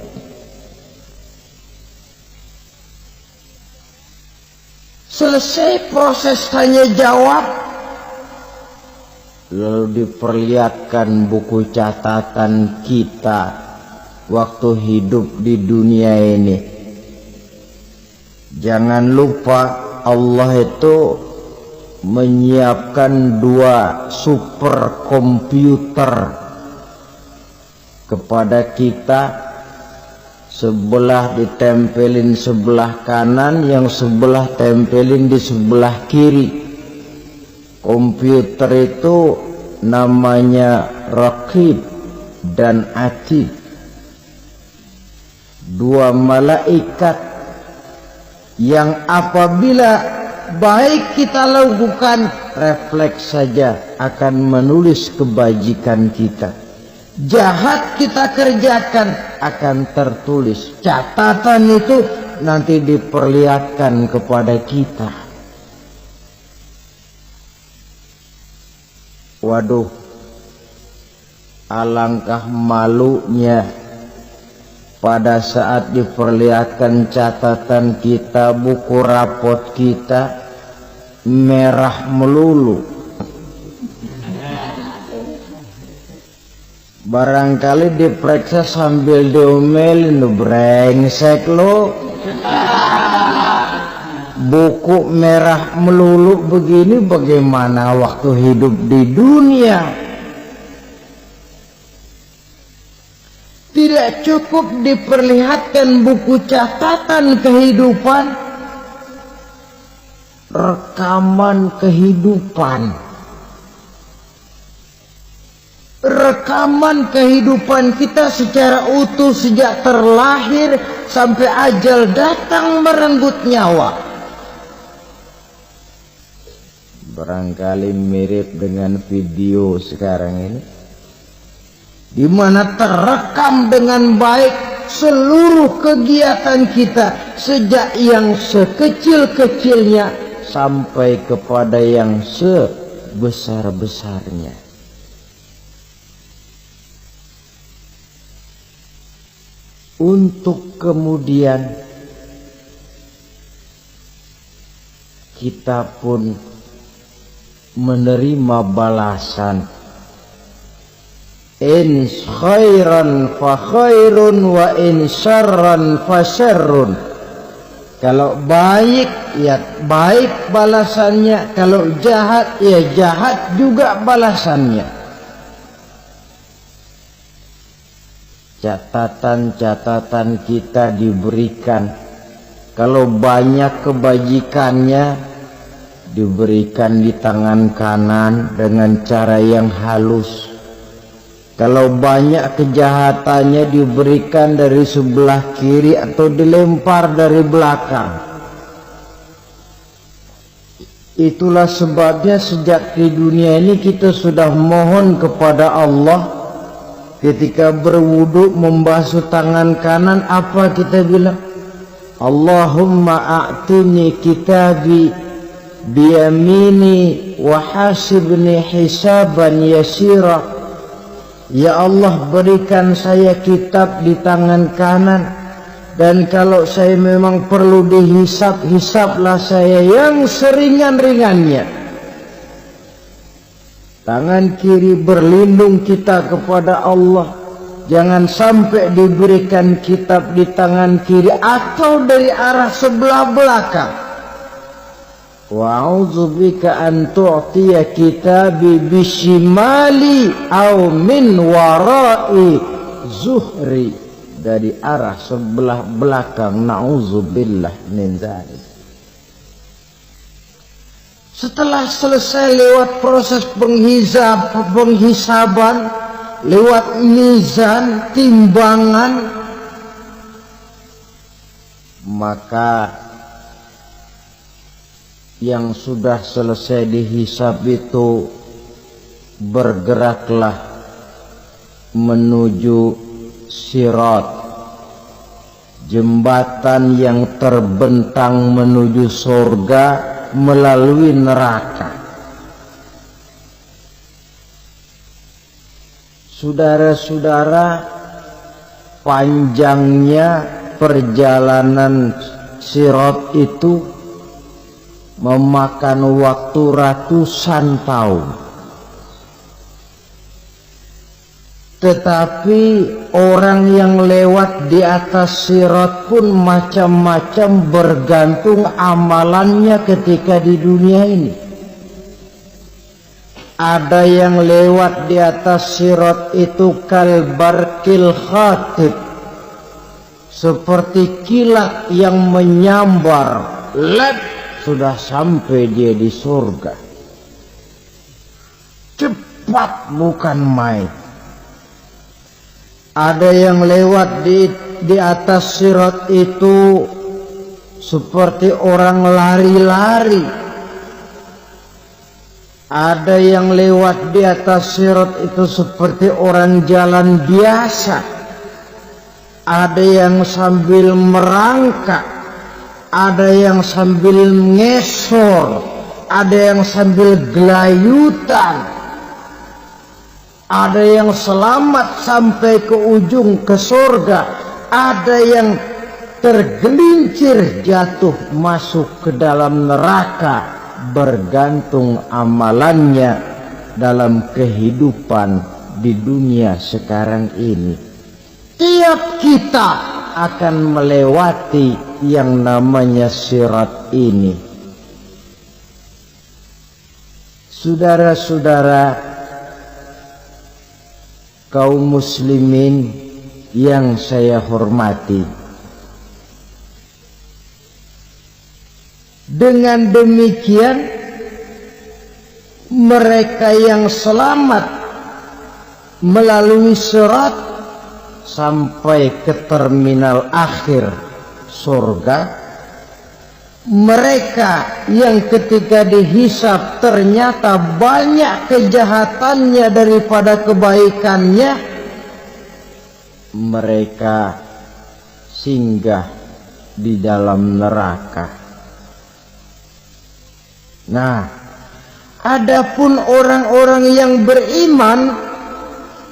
Selesai proses tanya jawab, lalu diperlihatkan buku catatan kita waktu hidup di dunia ini. Jangan lupa Allah itu menyiapkan 2 superkomputer kepada kita. Sebelah ditempelin sebelah kanan, yang sebelah tempelin di sebelah kiri. Komputer itu namanya Raqib dan Atid. 2 malaikat yang apabila baik kita lakukan, refleks saja akan menulis kebajikan kita. Jahat kita kerjakan, akan tertulis. Catatan itu nanti diperlihatkan kepada kita. Waduh, alangkah malunya pada saat diperlihatkan catatan kita, buku rapot kita merah melulu. Barangkali diperiksa sambil diomelin, lu brengsek lo. Buku merah melulu begini, bagaimana waktu hidup di dunia? Tidak cukup diperlihatkan buku catatan kehidupan, rekaman kehidupan. Rekaman kehidupan kita secara utuh sejak terlahir sampai ajal datang merenggut nyawa. Barangkali mirip dengan video sekarang ini, di mana terekam dengan baik seluruh kegiatan kita sejak yang sekecil-kecilnya sampai kepada yang sebesar-besarnya. Untuk kemudian kita pun menerima balasan. In khairan fa khairun wa in syarran fa syarrun. Kalau baik ya baik balasannya, kalau jahat ya jahat juga balasannya. Catatan-catatan kita diberikan. Kalau banyak kebajikannya diberikan di tangan kanan dengan cara yang halus. Kalau banyak kejahatannya diberikan dari sebelah kiri atau dilempar dari belakang. Itulah sebabnya sejak di dunia ini kita sudah mohon kepada Allah. Ketika berwudu membasuh tangan kanan, apa kita bilang? Allahumma a'tini kitabi biyamini wa hasibni hisaban yasira. Ya Allah, berikan saya kitab di tangan kanan, dan kalau saya memang perlu dihisap, hisaplah saya yang seringan-ringannya. Tangan kiri berlindung kita kepada Allah. Jangan sampai diberikan kitab di tangan kiri atau dari arah sebelah belakang. Wa'udzubika an tu'tiya kitabi bishimali au min warai zuhri, dari arah sebelah belakang. Na'udzubillah min dzalik. Setelah selesai lewat proses penghisaban, lewat mizan, timbangan, maka yang sudah selesai dihisab itu bergeraklah menuju sirat, jembatan yang terbentang menuju surga melalui neraka. Saudara-saudara, panjangnya perjalanan sirat itu memakan waktu ratusan tahun. Tetapi orang yang lewat di atas sirat pun macam-macam, bergantung amalannya ketika di dunia ini. Ada yang lewat di atas sirat itu kalbarkil khatib, seperti kilat yang menyambar, lep, sudah sampai dia di surga. Cepat bukan main. Ada yang lewat di atas sirat itu seperti orang lari-lari. Ada yang lewat di atas sirat itu seperti orang jalan biasa. Ada yang sambil merangkak, ada yang sambil ngesor, ada yang sambil gelayutan, ada yang selamat sampai ke ujung ke surga, ada yang tergelincir jatuh masuk ke dalam neraka, bergantung amalannya dalam kehidupan di dunia sekarang ini. Tiap kita akan melewati yang namanya sirat ini. Saudara-saudara kaum muslimin yang saya hormati, dengan demikian mereka yang selamat melalui sirat sampai ke terminal akhir surga, mereka yang ketika dihisab ternyata banyak kejahatannya daripada kebaikannya, mereka singgah di dalam neraka. Nah, adapun orang-orang yang beriman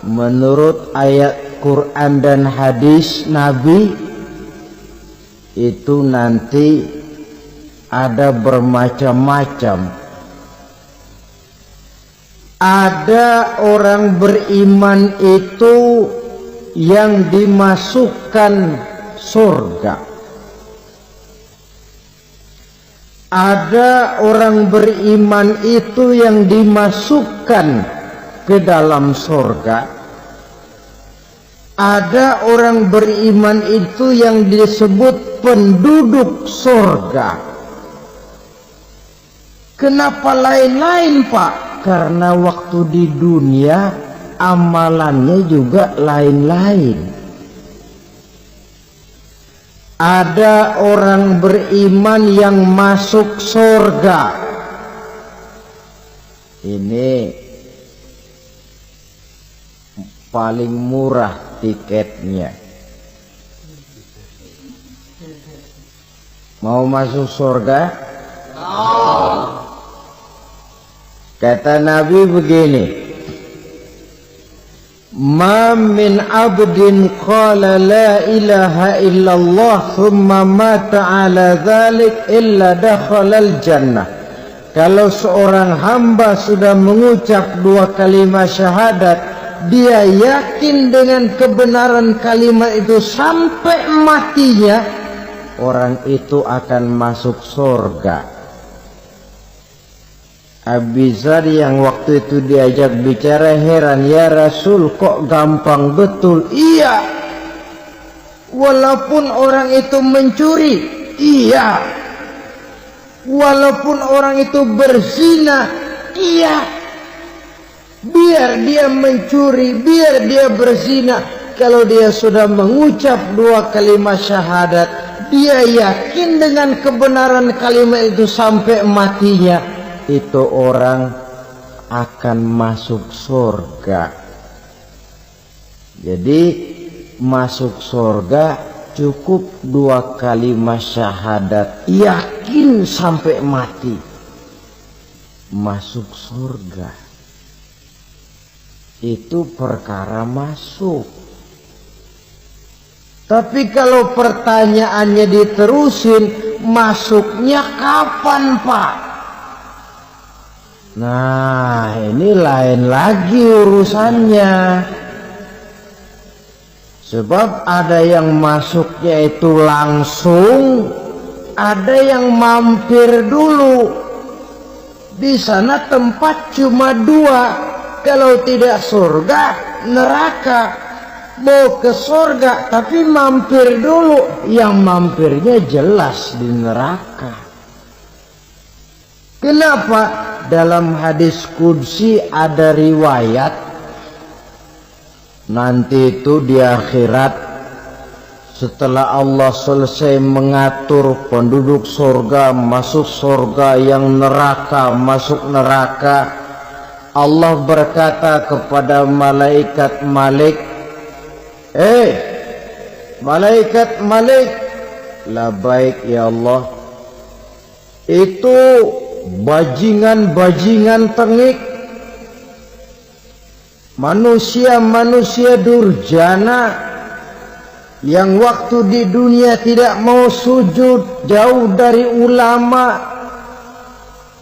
menurut ayat Quran dan hadis Nabi itu nanti ada bermacam-macam. Ada orang beriman itu yang dimasukkan surga. Ada orang beriman itu yang dimasukkan ke dalam surga. Ada orang beriman itu yang disebut penduduk surga. Kenapa lain-lain, Pak? Karena waktu di dunia amalannya juga lain-lain. Ada orang beriman yang masuk surga, Ini paling murah tiketnya. Mau masuk surga? Kata Nabi begini, ma min abdin qala la ilaha illallah thumma mata ala dhalik illa dakhalal jannah. Kalau seorang hamba sudah mengucap dua kalimat syahadat, dia yakin dengan kebenaran kalimat itu sampai matinya, orang itu akan masuk surga. Abi Dzar yang waktu itu diajak bicara heran, ya Rasul kok gampang betul? Iya, walaupun orang itu mencuri, iya, walaupun orang itu berzina, iya, biar dia mencuri, biar dia berzina, kalau dia sudah mengucap dua kalimat syahadat, dia yakin dengan kebenaran kalimat itu sampai matinya, itu orang akan masuk surga. Jadi masuk surga cukup dua kalimat syahadat, yakin sampai mati, masuk surga. Itu perkara masuk. Tapi kalau pertanyaannya diterusin, masuknya kapan Pak? Nah, ini lain lagi urusannya. Sebab ada yang masuknya itu langsung, ada yang mampir dulu. Di sana tempat cuma dua, kalau tidak surga, neraka. Mau ke surga tapi mampir dulu, yang mampirnya jelas di neraka. Kenapa? Dalam hadis qudsi ada riwayat, nanti itu di akhirat setelah Allah selesai mengatur penduduk surga masuk surga, yang neraka masuk neraka, Allah berkata kepada malaikat Malik, malaikat Malik, labaik ya Allah, itu bajingan-bajingan tengik, manusia-manusia durjana yang waktu di dunia tidak mau sujud, jauh dari ulama,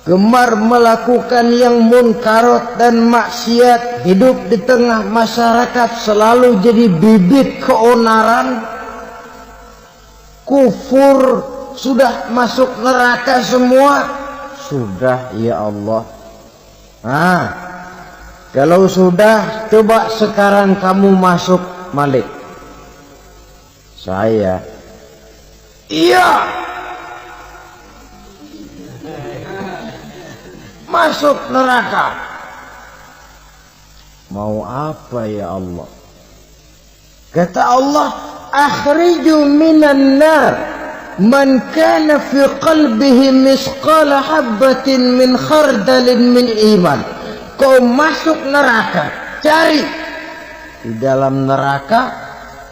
gemar melakukan yang munkarat dan maksiat, hidup di tengah masyarakat selalu jadi bibit keonaran, kufur, sudah masuk neraka semua. Sudah ya Allah. Nah, kalau sudah, coba sekarang kamu masuk Malik. Saya, iya, masuk neraka. Mau apa ya Allah? Kata Allah, akhriju minan nar man kana fi qalbihi misqala habbatin min khardalin min iman. Kau masuk neraka, cari di dalam neraka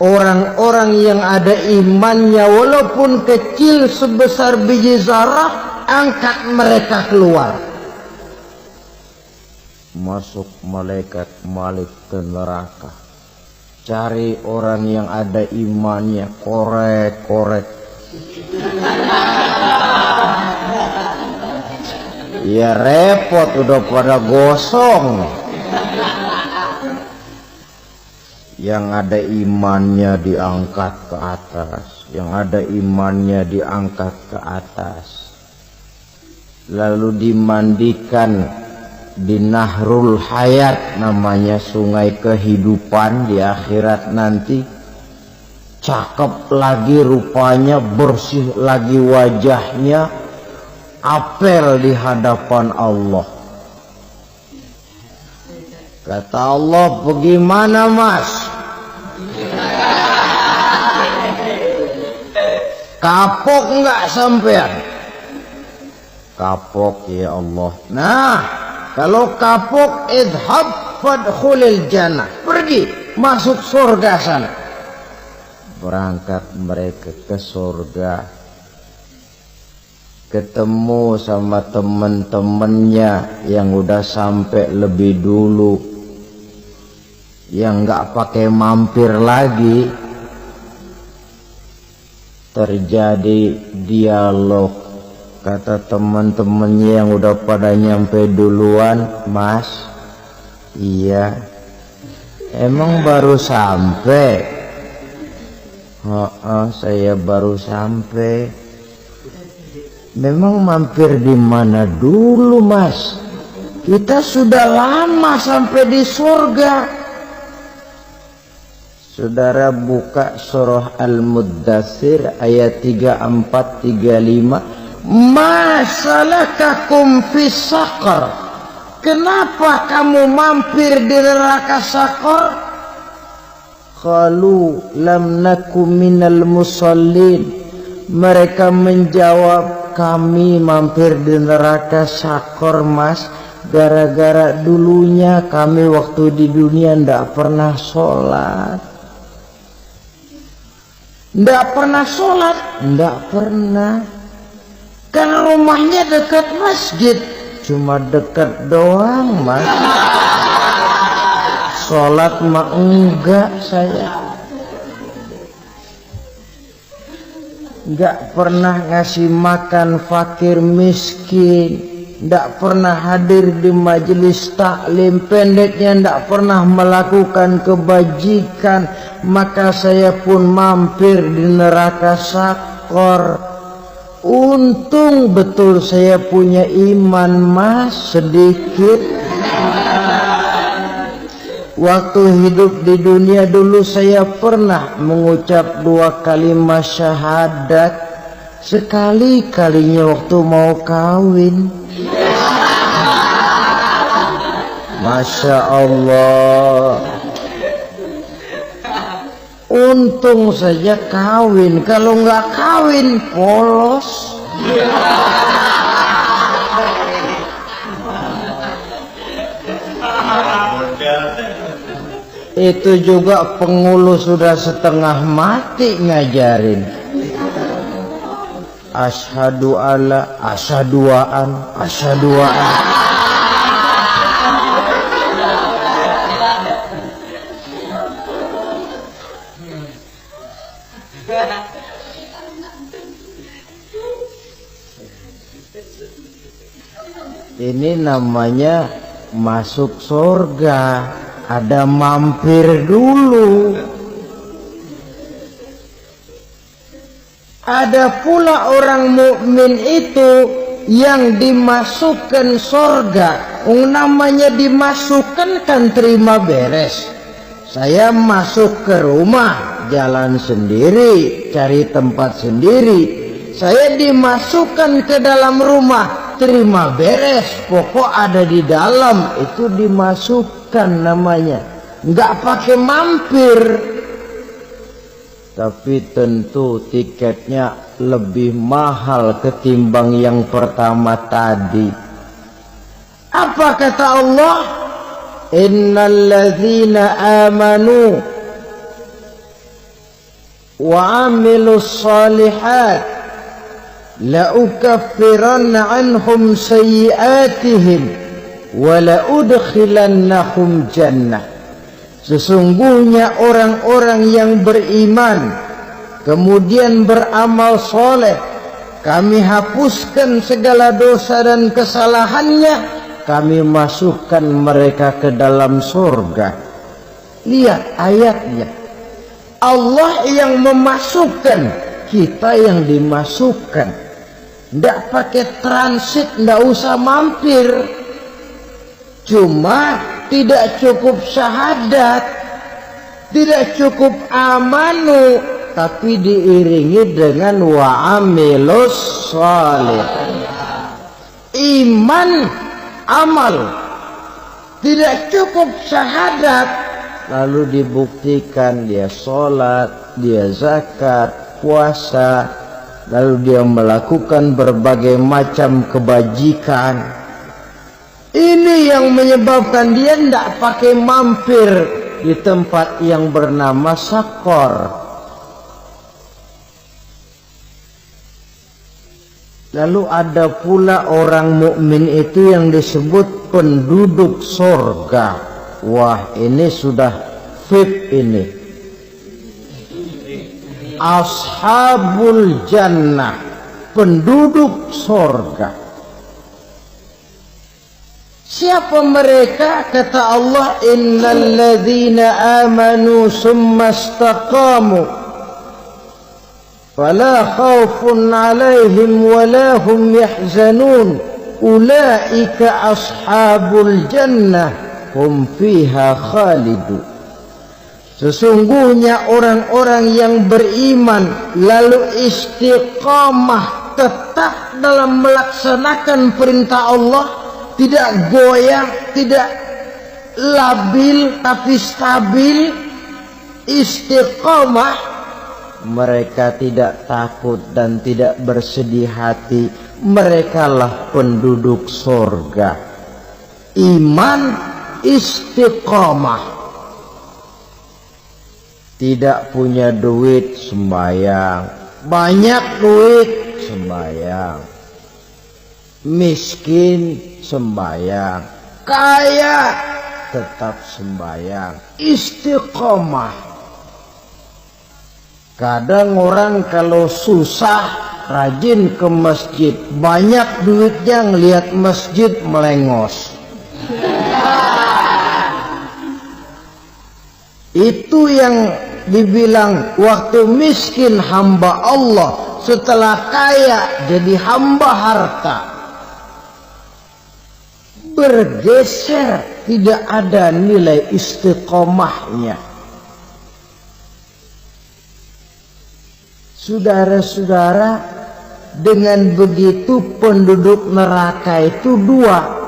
orang-orang yang ada imannya walaupun kecil sebesar biji zarah, angkat mereka keluar. Masuk malaikat Malik ke neraka, cari orang yang ada imannya, korek-korek. Ya repot, udah pada gosong. Yang ada imannya diangkat ke atas, yang ada imannya diangkat ke atas, lalu dimandikan di Nahrul Hayat, namanya sungai kehidupan di akhirat nanti. Cakep lagi rupanya, bersih lagi wajahnya, apel di hadapan Allah. Kata Allah, bagaimana mas? Kapok enggak sampean? Kapok ya Allah. Nah, Kalau kapok, idhab fadkhulil jannah. Pergi, masuk surga sana. Berangkat mereka ke surga. Ketemu sama temen-temennya yang udah sampai lebih dulu, yang nggak pakai mampir lagi. Terjadi dialog. Kata teman-temannya yang udah pada nyampe duluan, Mas, iya, emang baru sampai? Oh, saya baru sampai. Memang mampir di mana dulu, Mas? Kita sudah lama sampai di surga. Saudara buka surah Al-Muddatsir ayat 34-35. Masalakakum fis saqar. Kenapa kamu mampir di neraka Saqar? Qalu lam naku minal musallin. Mereka menjawab, kami mampir di neraka Saqar, Mas, gara-gara dulunya kami waktu di dunia ndak pernah sholat. Ndak pernah sholat? Ndak pernah. Kan rumahnya dekat masjid, cuma dekat doang, Mas. Sholat mah enggak saya. Enggak pernah ngasih makan fakir miskin, enggak pernah hadir di majelis taklim, pendeknya enggak pernah melakukan kebajikan. Maka saya pun mampir di neraka Saqar. Untung betul saya punya iman, Mas, sedikit. Waktu hidup di dunia dulu saya pernah mengucap 2 kalimat syahadat. Sekali-kalinya waktu mau kawin. Masya Allah. Untung saja kawin, kalau nggak kawin polos. Itu juga penghulu sudah setengah mati ngajarin. Asyhadu alla, asyaduaan, asyaduaan. Ini namanya masuk surga, ada mampir dulu. Ada pula orang mukmin itu yang dimasukkan surga. Namanya dimasukkan kan terima beres. Saya masuk ke rumah, jalan sendiri, cari tempat sendiri. Saya dimasukkan ke dalam rumah, terima beres, pokok ada di dalam, itu dimasukkan namanya, nggak pakai mampir. Tapi tentu tiketnya lebih mahal ketimbang yang pertama tadi. Apa kata Allah? Innal ladzina amanu wa amilus shalihat la ukaffiranna anhum sayyi'atihim wa la udkhilannahum jannah. Sesungguhnya orang-orang yang beriman kemudian beramal soleh, kami hapuskan segala dosa dan kesalahannya, kami masukkan mereka ke dalam surga. Lihat ayatnya, Allah yang memasukkan, kita yang dimasukkan. Tidak pakai transit, tidak usah mampir. Cuma tidak cukup syahadat, tidak cukup amanu, tapi diiringi dengan wa'amilus sholih. Iman, amal. Tidak cukup syahadat, lalu dibuktikan dia sholat, dia zakat, puasa, lalu dia melakukan berbagai macam kebajikan. Ini yang menyebabkan dia tidak pakai mampir di tempat yang bernama Sakor. Lalu ada pula orang mukmin itu yang disebut penduduk sorga. Wah, ini sudah VIP ini. Ashabul jannah, penduduk sorga. Siapa mereka? Kata Allah, innal ladzina amanu summa istaqamu fala khaufun 'alaihim wala hum yahzanun ulaika ashabul jannah hum fiha khalidun. Sesungguhnya orang-orang yang beriman lalu istiqamah, tetap dalam melaksanakan perintah Allah, tidak goyang, tidak labil tapi stabil, istiqamah, mereka tidak takut dan tidak bersedih hati. Merekalah penduduk sorga. Iman, istiqamah. Tidak punya duit, sembahyang. Banyak duit, sembahyang. Miskin, sembahyang. Kaya, tetap sembahyang. Istiqamah. Kadang orang kalau susah rajin ke masjid, banyak duitnya, ngelihat masjid melengos. Itu yang dibilang waktu miskin hamba Allah, setelah kaya jadi hamba harta. Bergeser, tidak ada nilai istiqomahnya. Saudara-saudara, dengan begitu penduduk neraka itu dua.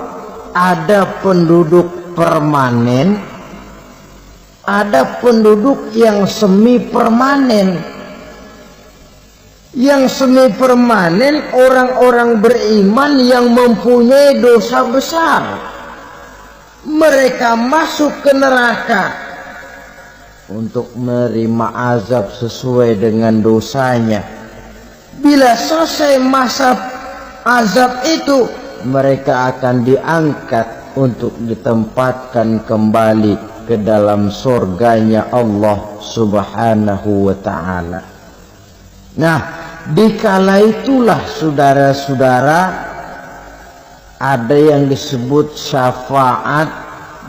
Ada penduduk permanen, ada penduduk yang semi permanen. Yang semi permanen orang-orang beriman yang mempunyai dosa besar. Mereka masuk ke neraka untuk menerima azab sesuai dengan dosanya. Bila selesai masa azab itu, mereka akan diangkat untuk ditempatkan kembali ke dalam surganya Allah Subhanahu wa ta'ala. Nah, dikala itulah saudara-saudara, ada yang disebut syafaat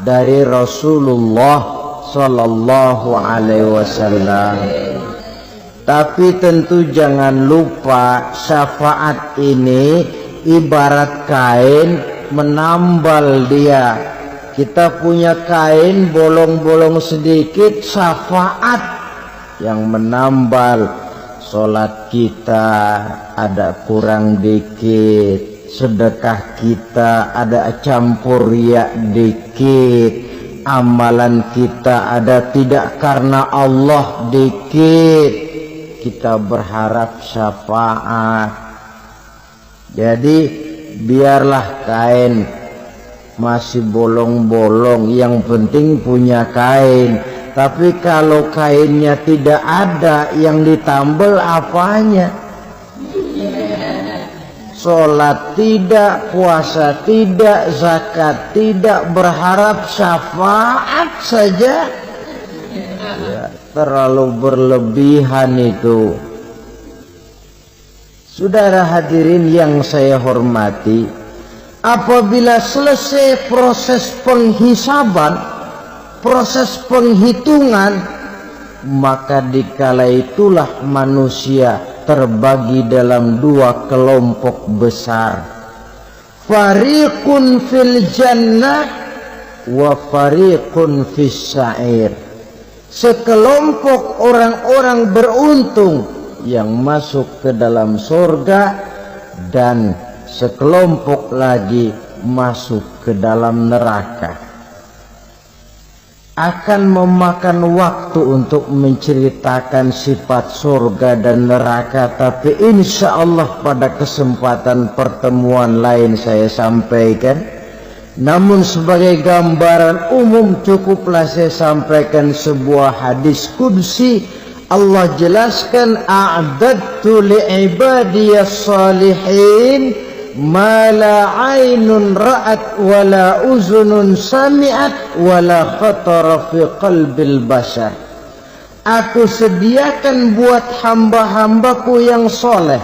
dari Rasulullah Sallallahu alaihi wasallam. Tapi tentu jangan lupa, syafaat ini ibarat kain menambal dia. Kita punya kain bolong-bolong sedikit, syafaat yang menambal. Sholat kita ada kurang dikit, sedekah kita ada campur riak dikit, amalan kita ada tidak karena Allah dikit, kita berharap syafaat. Jadi biarlah kain masih bolong-bolong, yang penting punya kain. Tapi kalau kainnya tidak ada, yang ditambal apanya? Sholat tidak, puasa tidak, zakat tidak, berharap syafaat saja. Ya, terlalu berlebihan itu. Saudara hadirin yang saya hormati, apabila selesai proses penghisaban, proses penghitungan, maka dikala itulah manusia terbagi dalam dua kelompok besar. Fariqun fil jannah wa fariqun fis sa'ir. Sekelompok orang-orang beruntung yang masuk ke dalam surga, dan sekelompok lagi masuk ke dalam neraka. Akan memakan waktu untuk menceritakan sifat surga dan neraka, tapi insya Allah pada kesempatan pertemuan lain saya sampaikan. Namun sebagai gambaran umum cukuplah saya sampaikan sebuah hadis qudsi. Allah jelaskan, a'dadtu li'ibadiyas salihin ma la aynun ra'at wa la uzunun sami'at wa la khatara fi qalbil bashar. Aku sediakan buat hamba-hambaku yang soleh,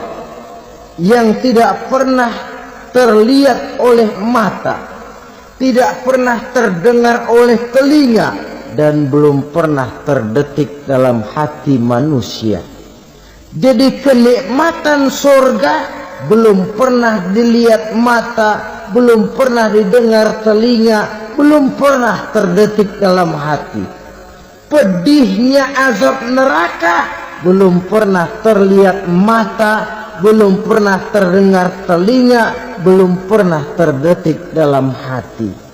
yang tidak pernah terlihat oleh mata, tidak pernah terdengar oleh telinga, dan belum pernah terdetik dalam hati manusia. Jadi kenikmatan surga belum pernah dilihat mata, belum pernah didengar telinga, belum pernah terdetik dalam hati. Pedihnya azab neraka belum pernah terlihat mata, belum pernah terdengar telinga, belum pernah terdetik dalam hati.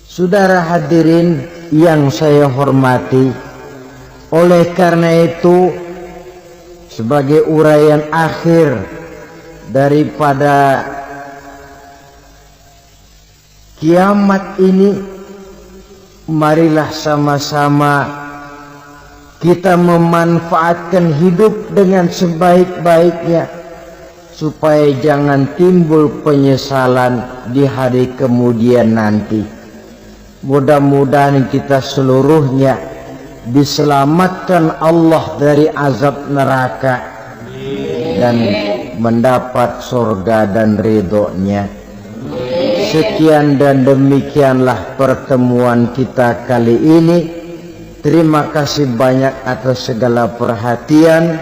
Saudara hadirin yang saya hormati, oleh karena itu sebagai uraian akhir daripada kiamat ini, marilah sama-sama kita memanfaatkan hidup dengan sebaik-baiknya, supaya jangan timbul penyesalan di hari kemudian nanti. Mudah-mudahan kita seluruhnya diselamatkan Allah dari azab neraka dan mendapat surga dan ridhonya. Sekian dan demikianlah pertemuan kita kali ini. Terima kasih banyak atas segala perhatian.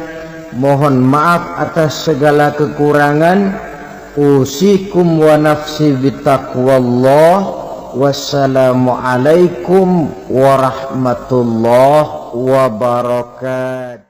Mohon maaf atas segala kekurangan. Usikum wa nafsi bitaqwallah. Wassalamualaikum warahmatullahi wabarakatuh.